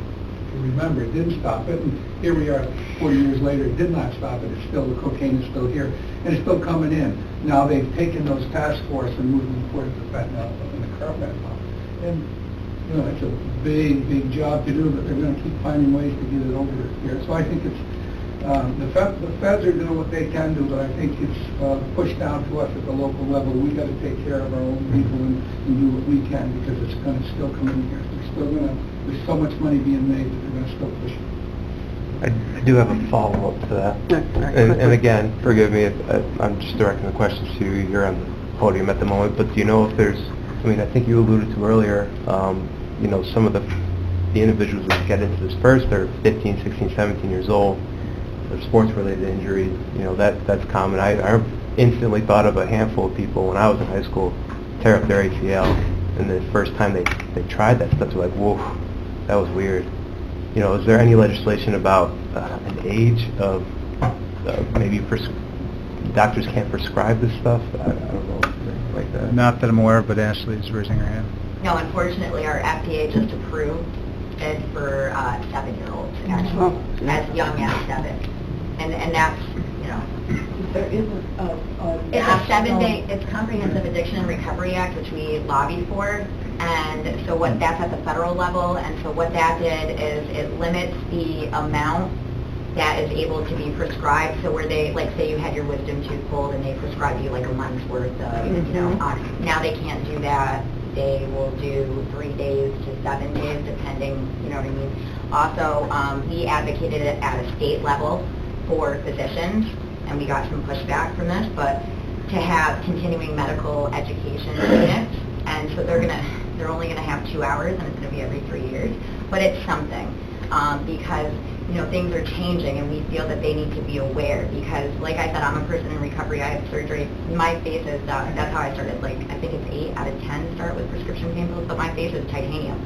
S11: Remember, it didn't stop it, and here we are 40 years later, it did not stop it. It's still, the cocaine is still here, and it's still coming in. Now they've taken those task force and moved them towards the fentanyl and the carfentanil. And, it's a big job to do, but they're going to keep finding ways to get it over here. So I think it's, the feds are doing what they can do, but I think it's pushed down to us at the local level. We've got to take care of our own people and do what we can, because it's going to still come in here. There's so much money being made that they're going to still push it.
S7: I do have a follow-up to that. And again, forgive me if I'm just directing the questions to you. You're on the podium at the moment, but do you know if there's, I think you alluded to earlier, you know, some of the individuals that get into this first are 15, 16, 17 years old. They're sports-related injuries, you know, that's common. I instantly thought of a handful of people when I was in high school tear up their ACL, and the first time they tried that stuff, they're like, whoa, that was weird. You know, is there any legislation about an age of maybe doctors can't prescribe this stuff? I don't know, like that.
S10: Not that I'm aware of, but Ashley is raising her hand.
S8: No, unfortunately, our FDA just approved it for 7-year-olds, actually, as young as 7. And that's, you know,
S6: There is
S8: it's a 7-day, it's Comprehensive Addiction and Recovery Act, which we lobbied for. And so that's at the federal level, and so what that did is it limits the amount that is able to be prescribed. So where they, like, say you had your wisdom tooth pulled and they prescribe you like a month's worth of, you know, now they can't do that. They will do 3 days to 7 days, depending, you know what I mean. Also, we advocated it at a state level for physicians, and we got some pushback from this, but to have continuing medical education units, and so they're only gonna have 2 hours, and it's gonna be every 3 years, but it's something, because, you know, things are changing, and we feel that they need to be aware, because, like I said, I'm a person in recovery. I have surgery. My face is, that's how I started, like, I think it's 8 out of 10 start with prescription pain pills, but my face is titanium,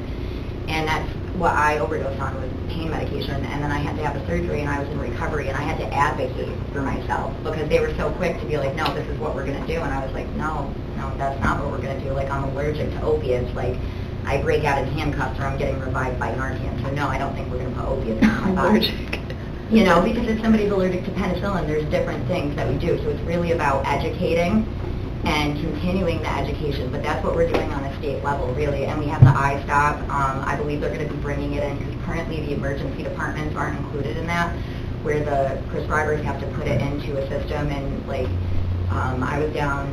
S8: and that's what I overdosed on, was pain medication, and then I had to have a surgery, and I was in recovery, and I had to advocate for myself, because they were so quick to be like, no, this is what we're going to do, and I was like, no, that's not what we're going to do. Like, I'm allergic to opiates. Like, I break out in handcuffs or I'm getting revived by Narcan, so no, I don't think we're going to put opiates in my body. You know, because if somebody's allergic to penicillin, there's different things that we do, so it's really about educating and continuing the education, but that's what we're doing on a state level, really. And we have the iStop. I believe they're going to be bringing it in, because currently the emergency departments aren't included in that, where the prescribers have to put it into a system. And, like, I was down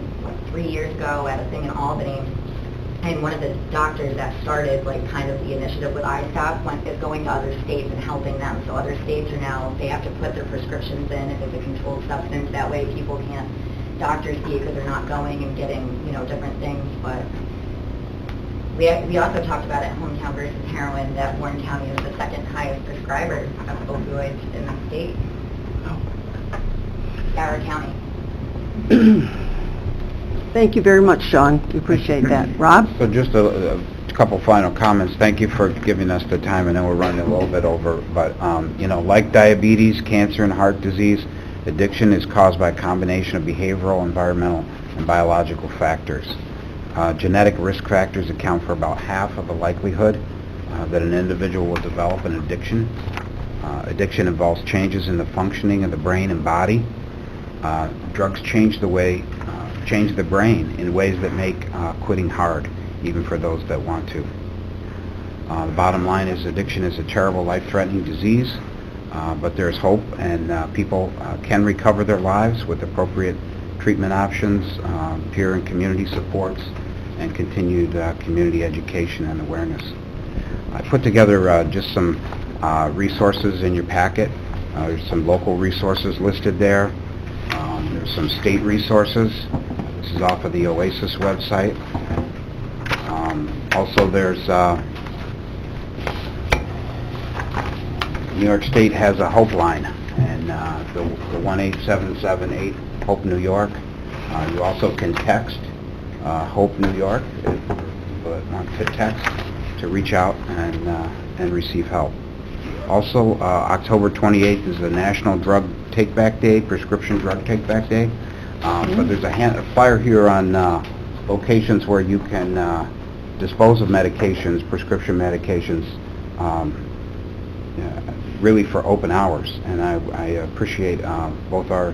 S8: 3 years ago at a thing in Albany, and one of the doctors that started, like, kind of the initiative with iStop is going to other states and helping them. So other states are now, they have to put their prescriptions in if it's a controlled substance. That way people can't, doctors see it because they're not going and getting, you know, different things. But we also talked about at Hometown versus Heroin that Warren County is the second highest prescriber of opioids in the state. Our county.
S1: Thank you very much, Sean. We appreciate that. Rob?
S2: So just a couple final comments. Thank you for giving us the time. I know we're running a little bit over, but you know, like diabetes, cancer, and heart disease, addiction is caused by a combination of behavioral, environmental, and biological factors. Genetic risk factors account for about half of the likelihood that an individual will develop an addiction. Addiction involves changes in the functioning of the brain and body. Drugs change the brain in ways that make quitting hard, even for those that want to. The bottom line is addiction is a terrible, life-threatening disease, but there's hope, and people can recover their lives with appropriate treatment options, peer and community supports, and continued community education and awareness. I put together just some resources in your packet. There's some local resources listed there. There's some state resources. This is off of the OASIS website. Also, there's New York State has a Hope line, and the 18778 Hope New York. You also can text Hope New York if you want to text to reach out and receive help. Also, October 28th is the National Drug Take-Back Day, Prescription Drug Take-Back Day. But there's a flyer here on locations where you can dispose of medications, prescription medications, really for open hours. And I appreciate both our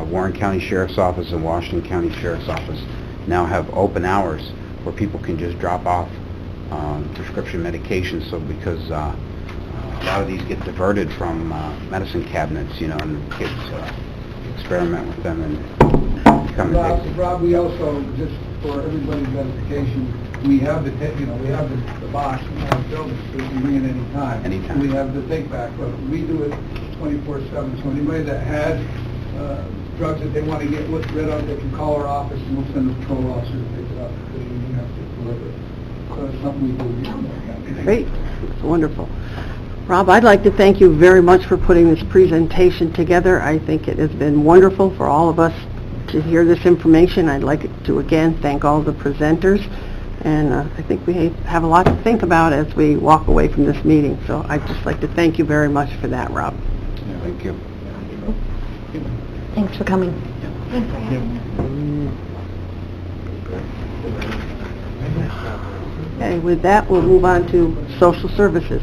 S2: Warren County Sheriff's Office and Washington County Sheriff's Office now have open hours where people can just drop off prescription medications. So because a lot of these get diverted from medicine cabinets, you know, and kids experiment with them and become addicted.
S11: Rob, we also, just for everybody's edification, we have the box in our building, so you can bring it any time.
S2: Anytime.
S11: We have the take back, but we do it 24/7. So anybody that has drugs that they want to get rid of, they can call our office and we'll send a patrol officer to pick it up, because we have to deliver it. something we do.
S1: Great, it's wonderful. Rob, I'd like to thank you very much for putting this presentation together. I think it has been wonderful for all of us to hear this information. I'd like to again thank all the presenters, and I think we have a lot to think about as we walk away from this meeting. So I'd just like to thank you very much for that, Rob.
S2: Thank you.
S3: Thanks for coming.
S1: Okay, with that, we'll move on to social services.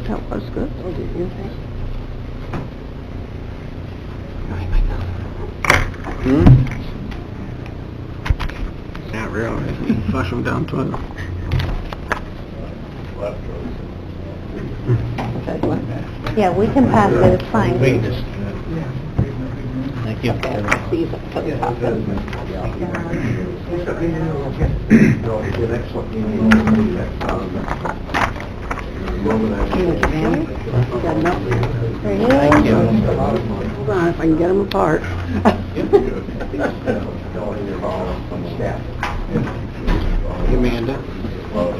S1: That was good. Oh, did you think?
S4: Not really. Flush them down toilet.
S3: Yeah, we can pass it, it's fine.
S4: We can just... Thank you.
S1: These are for the top.
S4: Thank you.
S1: Hold on, if I can get them apart.
S4: Amanda. Oh,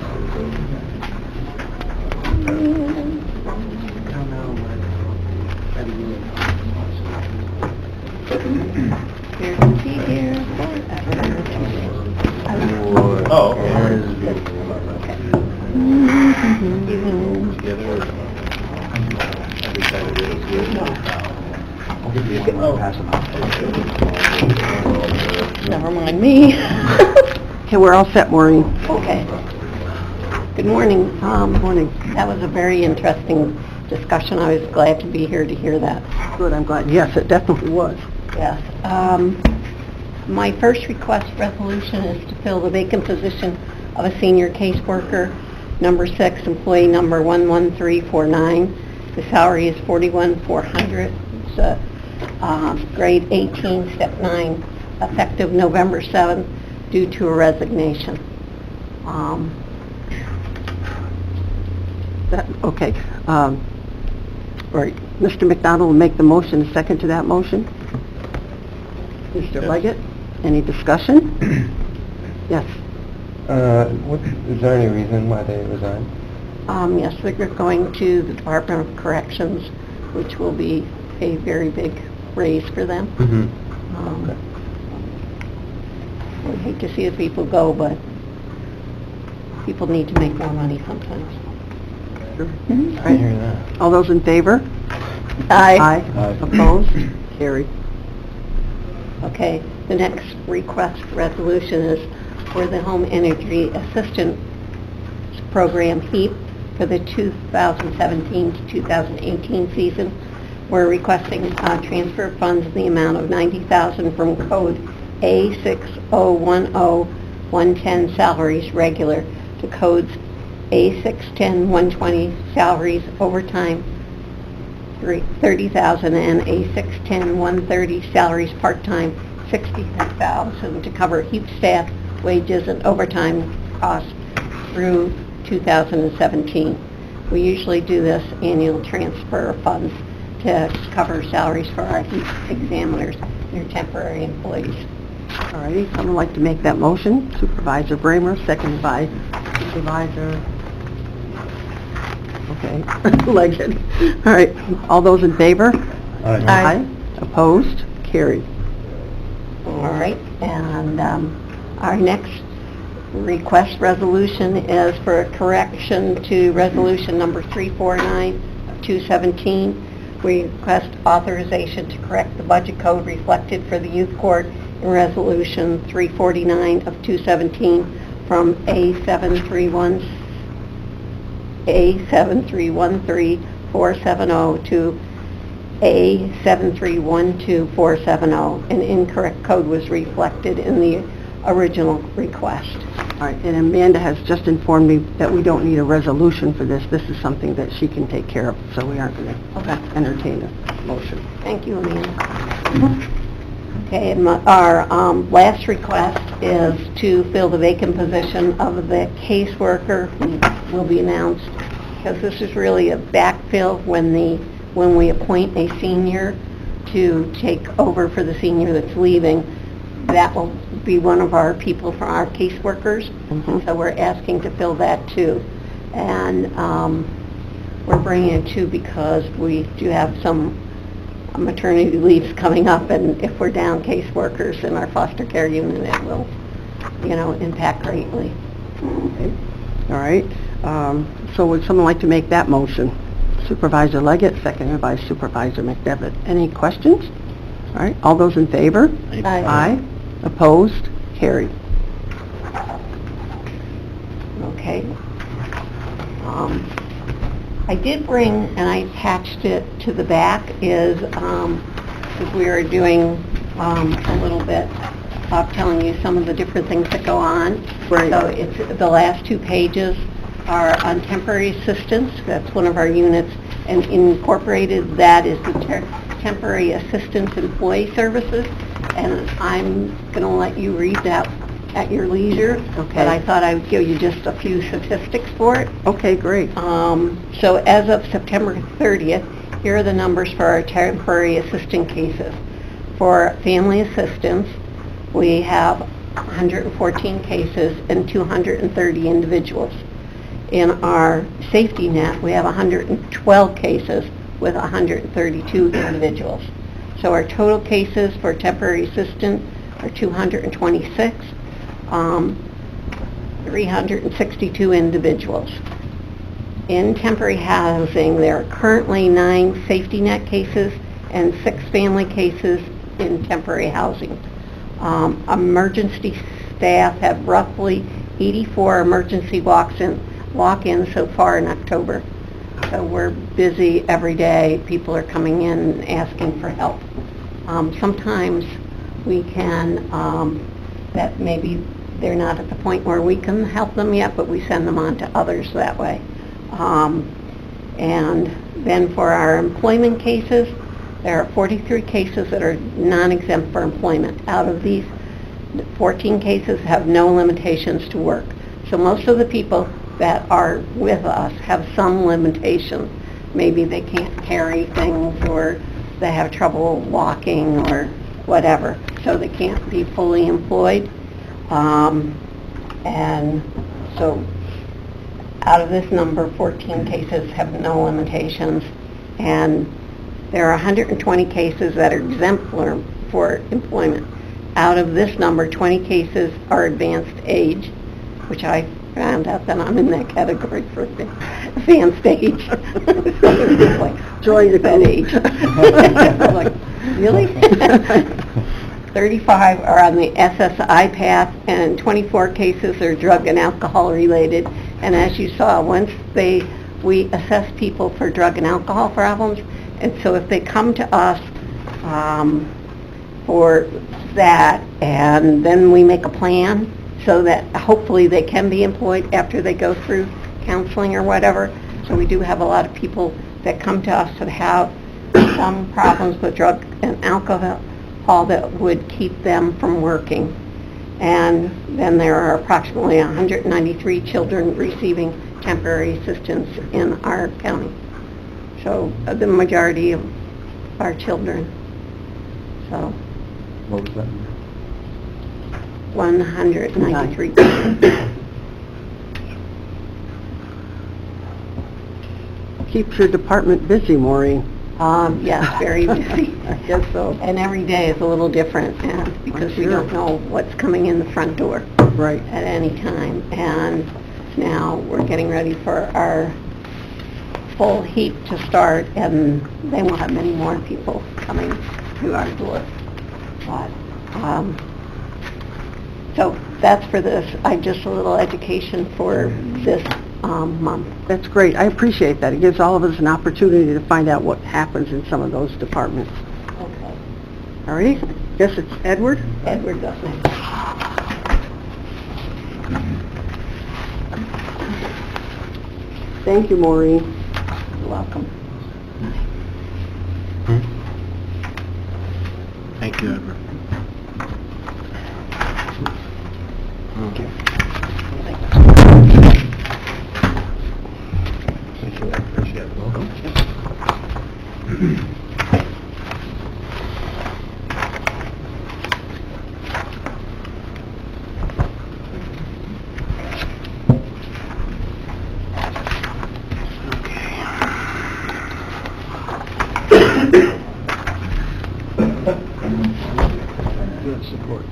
S3: Never mind me.
S1: Okay, we're all set, Maureen.
S3: Okay.
S1: Good morning. Morning.
S3: That was a very interesting discussion. I was glad to be here to hear that.
S1: Good, I'm glad. Yes, it definitely was.
S3: Yes. My first request resolution is to fill the vacant position of a senior caseworker, number 6, employee number 11349. The salary is $41,400. It's grade 18, step 9, effective November 7th, due to a resignation.
S1: Okay. All right. Mr. McDonald will make the motion. A second to that motion? Mr. Leggett, any discussion? Yes.
S7: Is there any reason why they resigned?
S3: Yes, they're going to the Department of Corrections, which will be a very big raise for them.
S7: Okay.
S3: We hate to see the people go, but people need to make more money sometimes.
S1: Sure.
S7: I hear that.
S1: All those in favor?
S3: Aye.
S1: Aye. Opposed? Carried.
S3: Okay, the next request resolution is for the Home Energy Assistance Program, HEAP, for the 2017 to 2018 season. We're requesting transfer of funds in the amount of $90,000 from code A6010-110 salaries regular to codes A610-120 salaries overtime $30,000 and A610-130 salaries part-time $60,000 to cover HEAP staff wages and overtime costs through 2017. We usually do this annual transfer of funds to cover salaries for our HEAP examiners. They're temporary employees.
S1: All righty. Someone like to make that motion? Supervisor Bramer, seconded by Supervisor... Okay, Leggett. All right, all those in favor?
S3: Aye.
S1: Opposed? Carried.
S3: All right, and our next request resolution is for a correction to resolution number 349 of 217. We request authorization to correct the budget code reflected for the youth court in resolution 349 of 217 from A7313470 to A7312470. An incorrect code was reflected in the original request.
S1: All right, and Amanda has just informed me that we don't need a resolution for this. This is something that she can take care of, so we aren't going to entertain a motion.
S3: Thank you, Amanda. Okay, and our last request is to fill the vacant position of the caseworker, who will be announced, because this is really a backfill when we appoint a senior to take over for the senior that's leaving. That will be one of our people from our caseworkers,
S1: Mhm.
S3: so we're asking to fill that too. And we're bringing it too because we do have some maternity leaves coming up, and if we're down caseworkers in our foster care unit, it will, impact greatly.
S1: All right, so would someone like to make that motion? Supervisor Leggett, seconded by Supervisor McDevitt. Any questions? All right, all those in favor?
S3: Aye.
S1: Aye. Opposed? Carried.
S3: Okay. I did bring, and I attached it to the back, is, because we were doing a little bit of telling you some of the different things that go on.
S1: Right.
S3: So it's, the last 2 pages are on temporary assistance. That's one of our units, and incorporated that is the temporary assistance employee services. And I'm going to let you read that at your leisure.
S1: Okay.
S3: But I thought I would give you just a few statistics for it.
S1: Okay, great.
S3: So as of September 30th, here are the numbers for our temporary assistant cases. For family assistance, we have 114 cases and 230 individuals. In our safety net, we have 112 cases with 132 individuals. So our total cases for temporary assistant are 226, 362 individuals. In temporary housing, there are currently 9 safety net cases and 6 family cases in temporary housing. Emergency staff have roughly 84 emergency walk-ins so far in October. So we're busy every day. People are coming in asking for help. Sometimes we can, that maybe they're not at the point where we can help them yet, but we send them on to others that way. And then for our employment cases, there are 43 cases that are non-exempt for employment. Out of these, 14 cases have no limitations to work. So most of the people that are with us have some limitations. Maybe they can't carry things, or they have trouble walking, or whatever. So they can't be fully employed. And so out of this number, 14 cases have no limitations, and there are 120 cases that are exempt for employment. Out of this number, 20 cases are advanced age, which I found out that I'm in that category for advanced age.
S1: Join the
S3: that age. I'm like, really? 35 are on the SSI path, and 24 cases are drug and alcohol related. And as you saw, once we assess people for drug and alcohol problems, and so if they come to us for that, and then we make a plan so that hopefully they can be employed after they go through counseling or whatever. So we do have a lot of people that come to us that have some problems with drug and alcohol that would keep them from working. And then there are approximately 193 children receiving temporary assistance in our county. So the majority of our children. So
S4: What was that?
S3: 193.
S1: Keeps your department busy, Maureen.
S3: Yes, very busy.
S1: I guess so.
S3: And every day is a little different, and because we
S1: sure.
S3: don't know what's coming in the front door
S1: Right.
S3: at any time. And now we're getting ready for our full heat to start, and then we'll have many more people coming to our door. But, so that's for this. Just a little education for this month.
S1: That's great. I appreciate that. It gives all of us an opportunity to find out what happens in some of those departments.
S3: Okay.
S1: All right? Guess it's Edward?
S3: Edward goes next.
S1: Thank you, Maureen.
S3: You're welcome.
S4: Thank you, Edward. Okay. Thank you, I appreciate it. Welcome. Good support.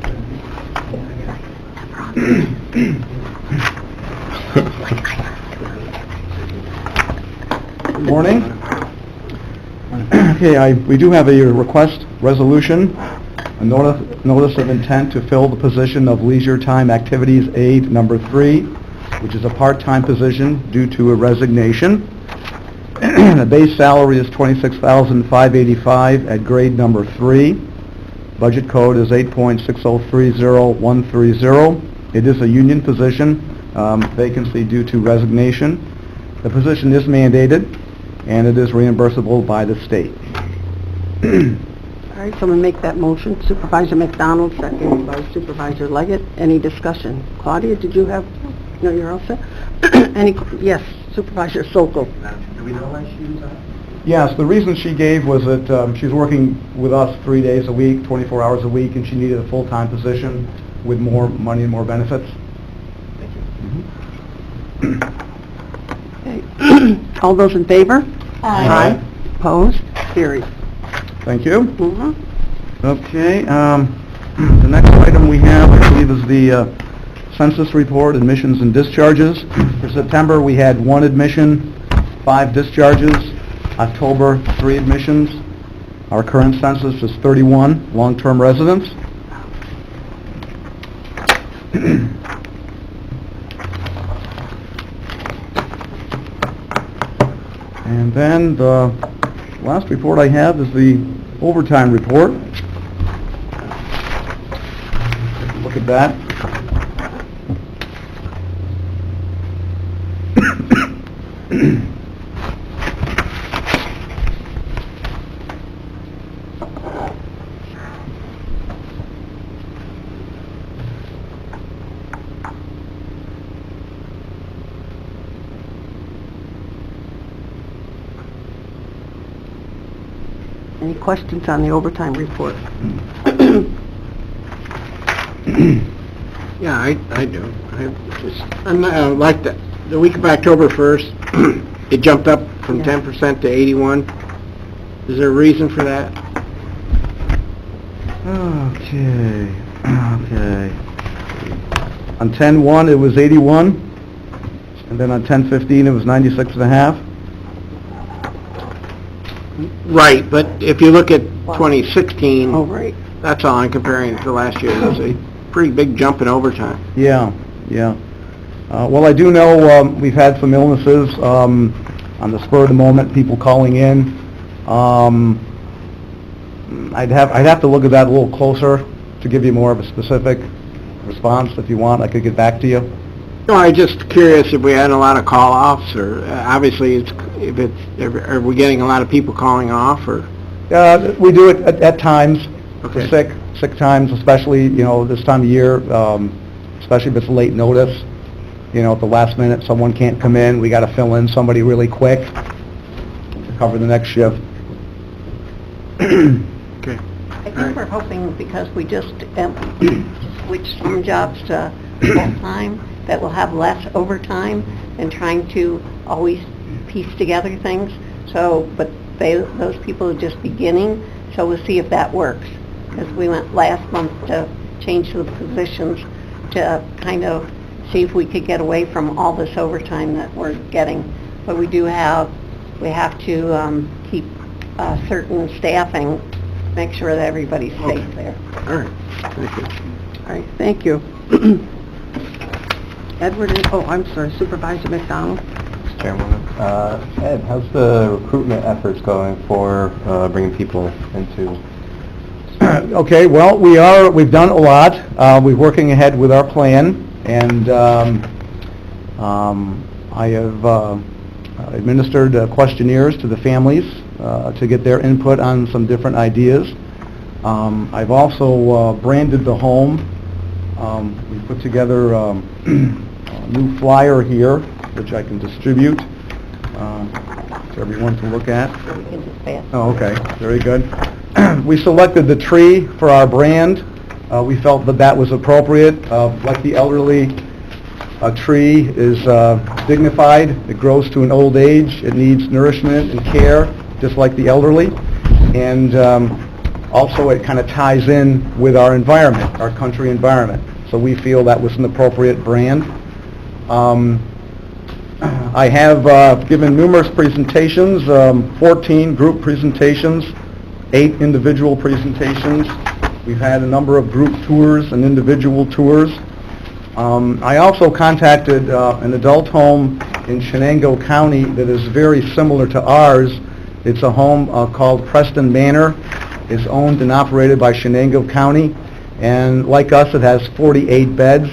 S12: Good morning. Okay, we do have a request resolution, a notice of intent to fill the position of Leisure Time Activities Aide number 3, which is a part-time position due to a resignation. The base salary is $26,585 at grade number 3. Budget code is 8.6030130. It is a union position, vacancy due to resignation. The position is mandated, and it is reimbursable by the state.
S1: All right, someone make that motion. Supervisor McDonald, seconded by Supervisor Leggett. Any discussion? Claudia, did you have, no, you're all set? Yes, Supervisor Sokol.
S9: Do we know why she was out?
S12: Yes, the reason she gave was that she's working with us 3 days a week, 24 hours a week, and she needed a full-time position with more money and more benefits.
S1: Okay. All those in favor?
S12: Aye.
S1: Opposed? Carried.
S12: Thank you.
S1: Mhm.
S12: Okay, the next item we have, I believe, is the census report, admissions and discharges. For September, we had 1 admission, 5 discharges. October, 3 admissions. Our current census is 31 long-term residents. And then the last report I have is the overtime report. Look at that.
S1: Any questions on the overtime report?
S13: Yeah, I do. Like the week of October 1st, it jumped up from
S1: Yeah.
S13: 10% to 81. Is there a reason for that?
S12: Okay. On 10/1, it was 81, and then on 10/15, it was 96 and a half.
S13: Right, but if you look at 2016,
S1: Oh, right.
S13: that's all I'm comparing to last year. There's a pretty big jump in overtime.
S12: Yeah. Well, I do know we've had some illnesses on the spur of the moment, people calling in. I'd have to look at that a little closer to give you more of a specific response. If you want, I could get back to you.
S13: No, I'm just curious if we had a lot of call-offs, or obviously, are we getting a lot of people calling off, or?
S12: We do it at times,
S13: Okay.
S12: sick times, especially, this time of year, especially if it's late notice. At the last minute, someone can't come in, we gotta fill in somebody really quick to cover the next shift.
S13: Okay.
S3: I think we're hoping, because we just switched some jobs to full-time, that we'll have less overtime and trying to always piece together things. So, but those people are just beginning, so we'll see if that works. Because we went last month to change the positions to kind of see if we could get away from all this overtime that we're getting. But we have to keep certain staffing, make sure that everybody's safe there.
S13: All right, thank you.
S1: All right, thank you. Edward, I'm sorry, Supervisor McDonald?
S7: Chairwoman. Ed, how's the recruitment efforts going for bringing people into?
S12: Okay, well, we've done a lot. We're working ahead with our plan, and I have administered questionnaires to the families to get their input on some different ideas. I've also branded the home. We put together a new flyer here, which I can distribute to everyone to look at.
S3: So we can just pass.
S12: Oh, okay, very good. We selected the tree for our brand. We felt that was appropriate. Like the elderly, a tree is dignified. It grows to an old age. It needs nourishment and care, just like the elderly. And Also, it kind of ties in with our environment, our country environment. So we feel that was an appropriate brand. I have given numerous presentations, 14 group presentations, 8 individual presentations. We've had a number of group tours and individual tours. I also contacted an adult home in Shenango County that is very similar to ours. It's a home called Preston Manor. It's owned and operated by Shenango County, and like us, it has 48 beds.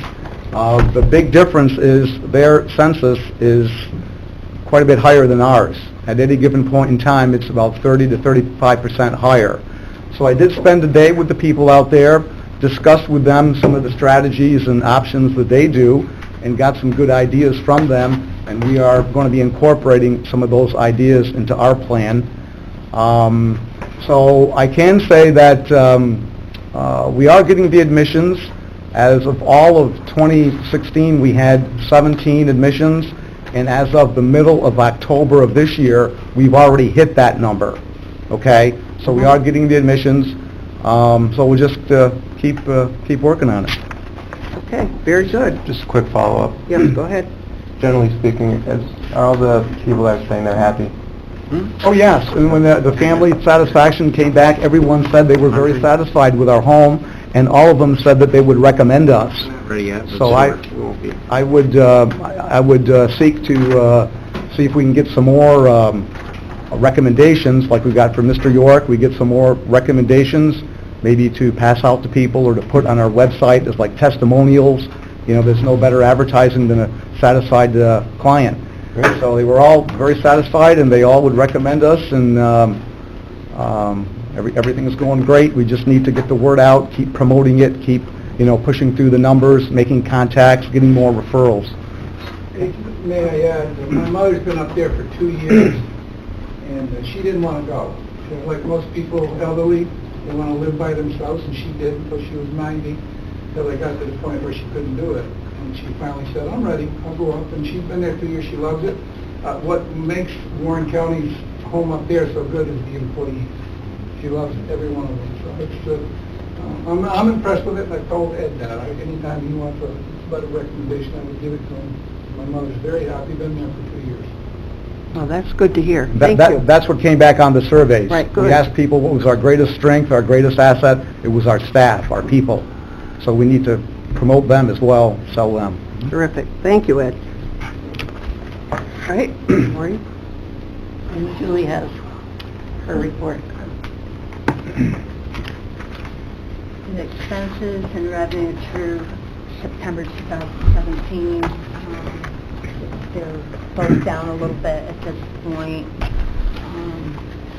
S12: The big difference is their census is quite a bit higher than ours. At any given point in time, it's about 30 to 35% higher. So I did spend a day with the people out there, discussed with them some of the strategies and options that they do, and got some good ideas from them, and we are going to be incorporating some of those ideas into our plan. So I can say that we are getting the admissions. As of all of 2016, we had 17 admissions, and as of the middle of October of this year, we've already hit that number. Okay? So we are getting the admissions, so we'll just keep working on it.
S1: Okay, very good.
S7: Just a quick follow-up.
S1: Yes, go ahead.
S7: Generally speaking, are all the people that are saying they're happy?
S12: Oh, yes, and when the family satisfaction came back, everyone said they were very satisfied with our home, and all of them said that they would recommend us. So I would seek to see if we can get some more recommendations, like we got from Mr. York. We get some more recommendations, maybe to pass out to people or to put on our website as like testimonials. You know, there's no better advertising than a satisfied client. So they were all very satisfied, and they all would recommend us, and everything is going great. We just need to get the word out, keep promoting it, keep, pushing through the numbers, making contacts, getting more referrals.
S11: Hey, may I add, my mother's been up there for 2 years, and she didn't want to go. She was like most people, elderly, they want to live by themselves, and she did until she was 90, until they got to the point where she couldn't do it. And she finally said, I'm ready, I'll go up. And she's been there 2 years, she loves it. What makes Warren County's home up there so good is the employees. She loves every one of them. So it's, I'm impressed with it, and I told Ed that. Anytime he wants a better recommendation, I would give it to him. My mother's very happy, been there for 2 years.
S1: Well, that's good to hear. Thank you.
S12: That's what came back on the surveys.
S1: Right, good.
S12: We asked people what was our greatest strength, our greatest asset. It was our staff, our people. So we need to promote them as well, sell them.
S1: Terrific. Thank you, Ed. All right, Maureen?
S3: And Julie has her report. The expenses and revenue through September 2017, they're both down a little bit at this point.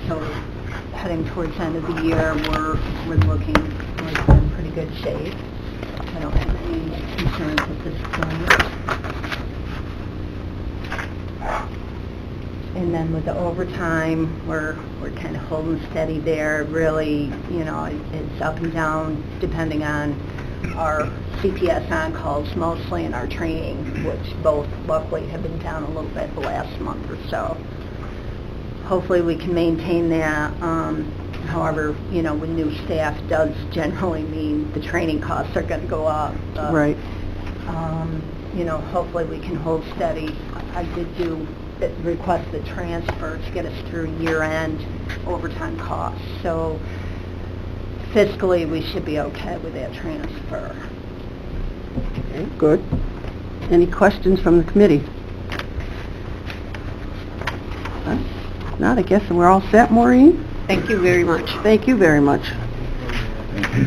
S3: So heading towards the end of the year, we're looking like we're in pretty good shape. I don't have any concerns at this point. And then with the overtime, we're kind of holding steady there. Really, it's up and down depending on our CPS on-calls mostly and our training, which both luckily have been down a little bit the last month or so. Hopefully we can maintain that. However, with new staff does generally mean the training costs are going to go up.
S1: Right.
S3: Hopefully we can hold steady. I did request the transfer to get us through year-end overtime costs. So fiscally, we should be okay with that transfer.
S1: Okay, good. Any questions from the committee? If not, I guess we're all set, Maureen?
S3: Thank you very much.
S1: Thank you very much.
S4: Thank you.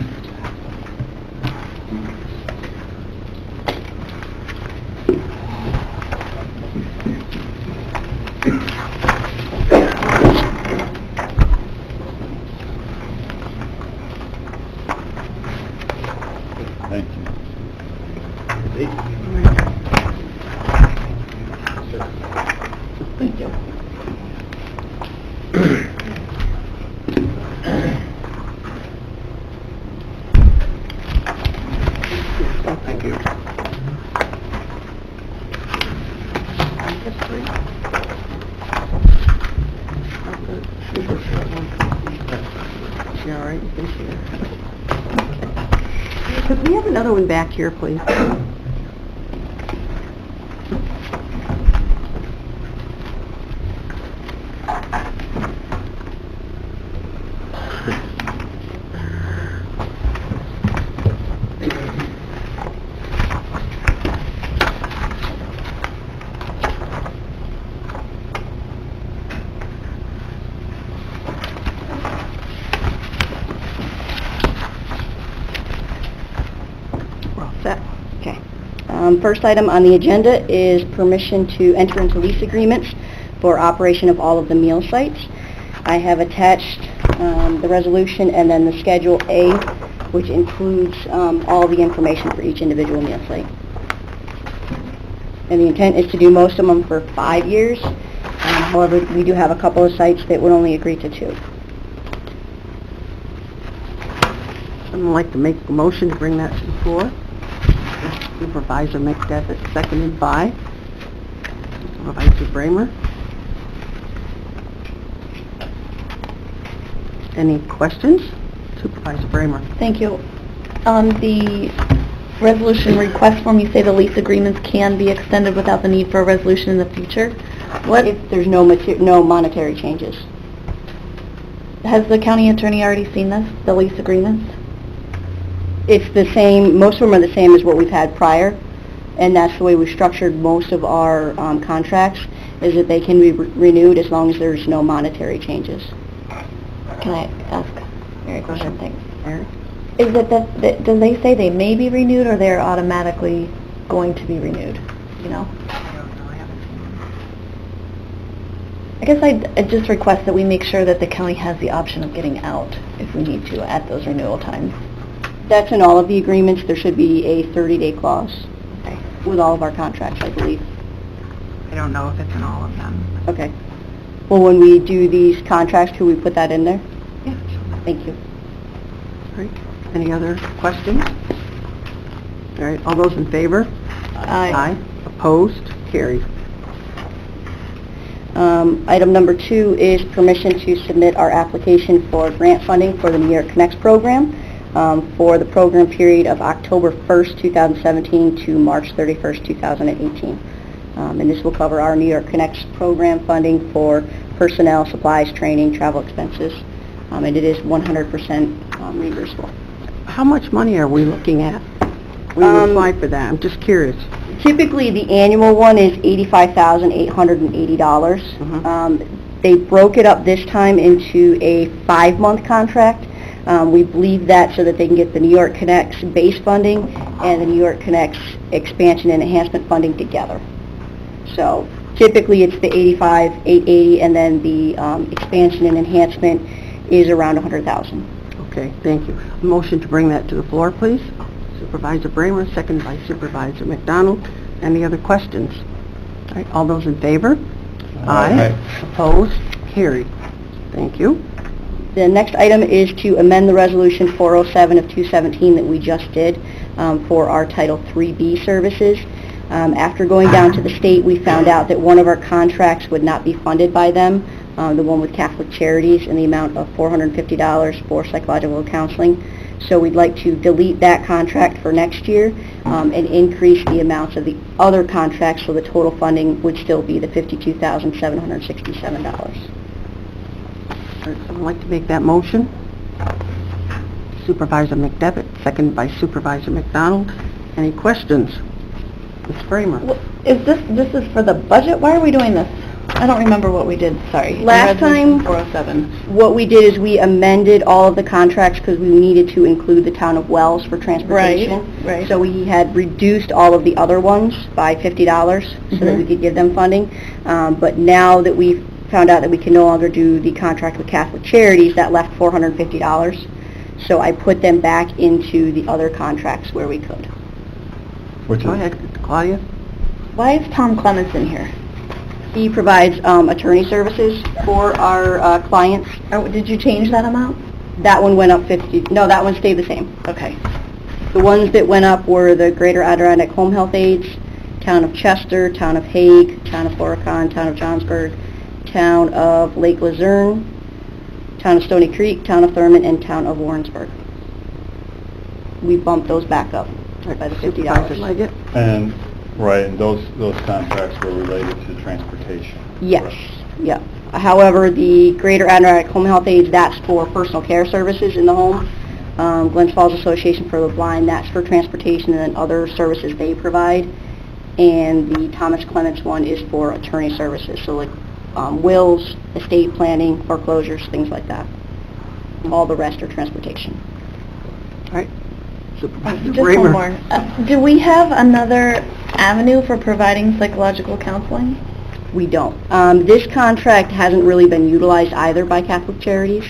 S1: Thank you.
S12: Thank you.
S1: Yeah, all right, you can Could we have another one back here, please?
S3: Okay. First item on the agenda is permission to enter into lease agreements for operation of all of the meal sites. I have attached the resolution and then the Schedule A, which includes all the information for each individual meal site. And the intent is to do most of them for 5 years. However, we do have a couple of sites that would only agree to 2.
S1: Someone like to make a motion to bring that to the floor? Supervisor McDevitt, seconded by Supervisor Bramer. Any questions? Supervisor Bramer.
S14: Thank you. On the resolution request form, you say the lease agreements can be extended without the need for a resolution in the future. What
S3: If there's no monetary changes.
S14: has the county attorney already seen this, the lease agreements?
S3: It's the same, most of them are the same as what we've had prior, and that's the way we structured most of our contracts, is that they can be renewed as long as there's no monetary changes.
S14: Can I ask Mary a question? Thanks.
S1: Eric?
S14: Is it that, do they say they may be renewed or they're automatically going to be renewed? You know? I guess I'd just request that we make sure that the county has the option of getting out if we need to at those renewal times.
S3: That's in all of the agreements. There should be a 30-day clause
S14: Okay.
S3: with all of our contracts, I believe.
S8: I don't know if it's in all of them.
S3: Okay. Well, when we do these contracts, could we put that in there?
S8: Yeah.
S3: Thank you.
S1: Great. Any other questions? All right, all those in favor?
S14: Aye.
S1: Opposed? Carried.
S3: Item number 2 is permission to submit our application for grant funding for the New York Connects program for the program period of October 1st, 2017 to March 31st, 2018. And this will cover our New York Connects program funding for personnel, supplies, training, travel expenses, and it is 100% reimbursable.
S1: How much money are we looking at? We applied for that. I'm just curious.
S3: Typically, the annual one is $85,880. They broke it up this time into a 5-month contract. We believe that so that they can get the New York Connects base funding and the New York Connects expansion and enhancement funding together. So typically, it's the $85,880, and then the expansion and enhancement is around $100,000.
S1: Okay, thank you. A motion to bring that to the floor, please. Supervisor Bramer, second by Supervisor McDonald. Any other questions? All right, all those in favor? Aye. Opposed? Carried. Thank you.
S3: The next item is to amend the Resolution 407 of 217 that we just did for our Title 3B services. After going down to the state, we found out that one of our contracts would not be funded by them, the one with Catholic Charities, in the amount of $450 for psychological counseling. So we'd like to delete that contract for next year and increase the amounts of the other contracts, so the total funding would still be the $52,767.
S1: All right, someone like to make that motion? Supervisor McDevitt, second by Supervisor McDonald. Any questions? Ms. Bramer?
S14: Is this is for the budget? Why are we doing this? I don't remember what we did, sorry.
S3: Last
S14: Resolution
S3: time-
S14: 407.
S3: What we did is we amended all of the contracts because we needed to include the town of Wells for transportation.
S14: Right.
S3: So we had reduced all of the other ones by $50 so that we could give them funding. But now that we've found out that we can no longer do the contract with Catholic Charities, that left $450. So I put them back into the other contracts where we could.
S1: Go ahead, Claudia.
S14: Why is Tom Clements in here?
S3: He provides attorney services for our clients.
S14: Did you change that amount?
S3: That one went up 50, no, that one stayed the same.
S14: Okay.
S3: The ones that went up were the Greater Adirondack Home Health Aides, Town of Chester, Town of Hague, Town of Horicon, Town of Johnsburg, Town of Lake Luzerne, Town of Stony Creek, Town of Thurman, and Town of Warrensburg. we bumped those back up by the
S1: Supervisor
S3: $50.
S1: Leggett?
S9: And, right, and those contracts were related to transportation?
S3: Yes,
S9: correct?
S3: yeah. However, the Greater Adirondack Home Health Aides, that's for personal care services in the home. Glens Falls Association for the Blind, that's for transportation and then other services they provide. And the Thomas Clements one is for attorney services, so like wills, estate planning, foreclosures, things like that. All the rest are transportation.
S1: All right. Supervisor
S14: Just
S1: Bramer?
S14: one more. Do we have another avenue for providing psychological counseling?
S3: We don't. This contract hasn't really been utilized either by Catholic Charities.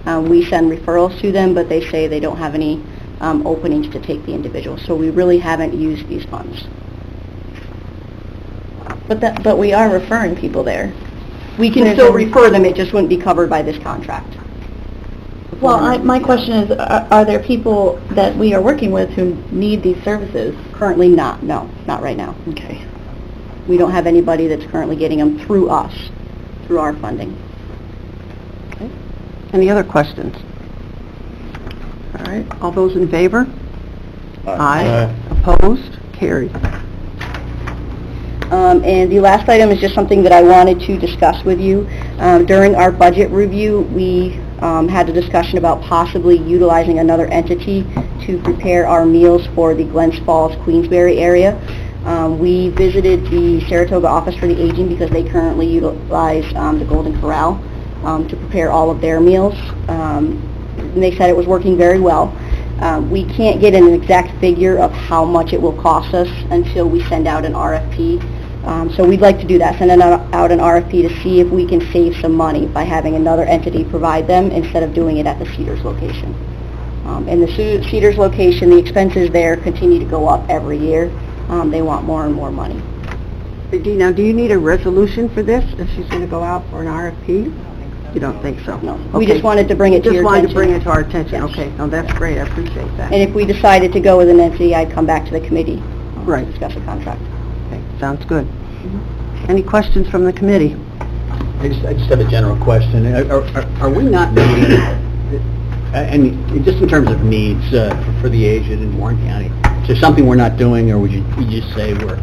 S3: We send referrals to them, but they say they don't have any openings to take the individual, so we really haven't used these funds.
S14: But we are referring people there.
S3: We can still refer them, it just wouldn't be covered by this contract.
S14: Well, my question is, are there people that we are working with who need these services?
S3: Currently not, no, not right now.
S14: Okay.
S3: We don't have anybody that's currently getting them through us, through our funding.
S1: Okay. Any other questions? All right, all those in favor? Aye. Opposed? Carried.
S3: And the last item is just something that I wanted to discuss with you. During our budget review, we had a discussion about possibly utilizing another entity to prepare our meals for the Glens Falls, Queensbury area. We visited the Saratoga Office for the Aging because they currently utilize the Golden Corral to prepare all of their meals. And they said it was working very well. We can't get an exact figure of how much it will cost us until we send out an RFP. So we'd like to do that, send out an RFP to see if we can save some money by having another entity provide them instead of doing it at the Cedars location. In the Cedars location, the expenses there continue to go up every year. They want more and more money.
S1: Now, do you need a resolution for this, if she's going to go out for an RFP? You don't think so?
S3: No. We just wanted to bring it to your
S1: Just wanted to
S3: attention.
S1: bring it to our attention,
S3: Yes.
S1: okay. No, that's great, I appreciate that.
S3: And if we decided to go with an entity, I'd come back to the committee
S1: Right.
S3: to discuss a contract.
S1: Okay, sounds good. Any questions from the committee?
S4: I just have a general question. Are we not needing, and just in terms of needs for the aged in Warren County, is there something we're not doing, or would you just say we're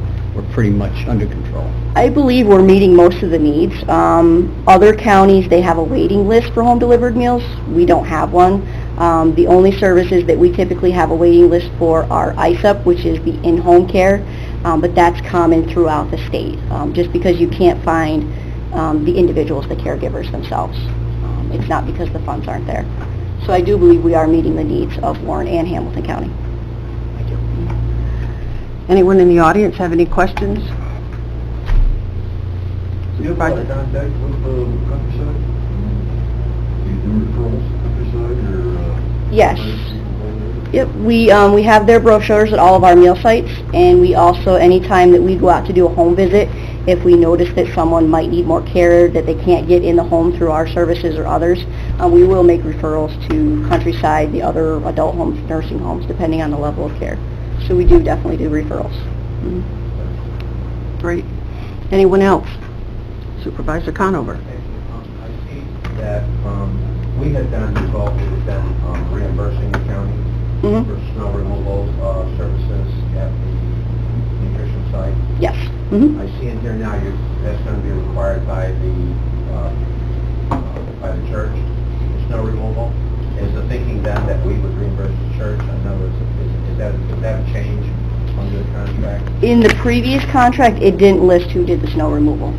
S4: pretty much under control?
S3: I believe we're meeting most of the needs. Other counties, they have a waiting list for home delivered meals. We don't have one. The only services that we typically have a waiting list for are ISUP, which is the in-home care, but that's common throughout the state, just because you can't find the individuals, the caregivers themselves. It's not because the funds aren't there. So I do believe we are meeting the needs of Warren and Hamilton County.
S4: Thank you.
S1: Anyone in the audience have any questions?
S9: Do you have a lot of contact with countryside? Do you do referrals to countryside, or?
S3: Yes. Yep, we have their brochures at all of our meal sites, and we also, anytime that we go out to do a home visit, if we notice that someone might need more care that they can't get in the home through our services or others, we will make referrals to Countryside, the other adult homes, nursing homes, depending on the level of care. So we do definitely do referrals.
S1: Great. Anyone else? Supervisor Conover?
S7: I see that we had done, involved with them reimbursing the county for snow removal services at the nutrition site.
S3: Yes.
S7: I see in here now that's going to be required by the church, snow removal. Is the thinking then that we would reimburse the church? I know is that a change on the contract?
S3: In the previous contract, it didn't list who did the snow removal.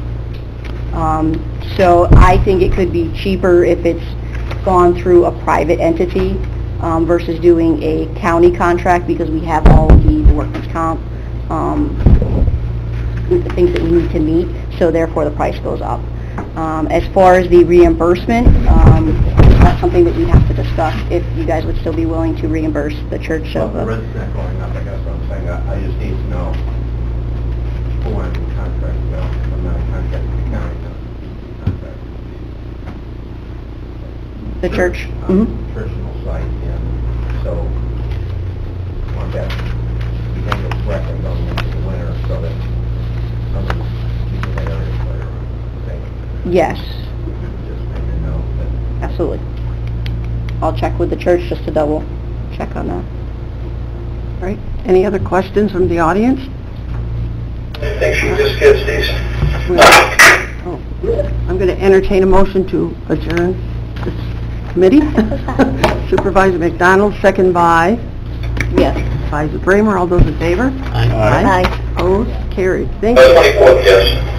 S3: So I think it could be cheaper if it's gone through a private entity versus doing a county contract, because we have all of the workman's comp, the things that we need to meet, so therefore the price goes up. As far as the reimbursement, that's something that we'd have to discuss if you guys would still be willing to reimburse the church.
S7: Well, the rent's not going up, I guess what I'm saying. I just need to know who I'm in contract with. I'm not in contract with the county, no. Contract with
S3: The church?
S7: Nutritional site, yeah. So, I want that to be handled correctly going into the winter so that somebody's keeping that area clear.
S3: Yes,
S7: Just make a note that
S3: absolutely. I'll check with the church just to double check on that.
S1: Right, any other questions from the audience?
S9: I think she just gets these.
S1: I'm going to entertain a motion to adjourn this committee. Supervisor McDonald, second by
S3: Yes.
S1: Supervisor Bramer. All those in favor?
S4: Aye.
S1: Opposed? Carried. Thank you.
S9: 24th, yes.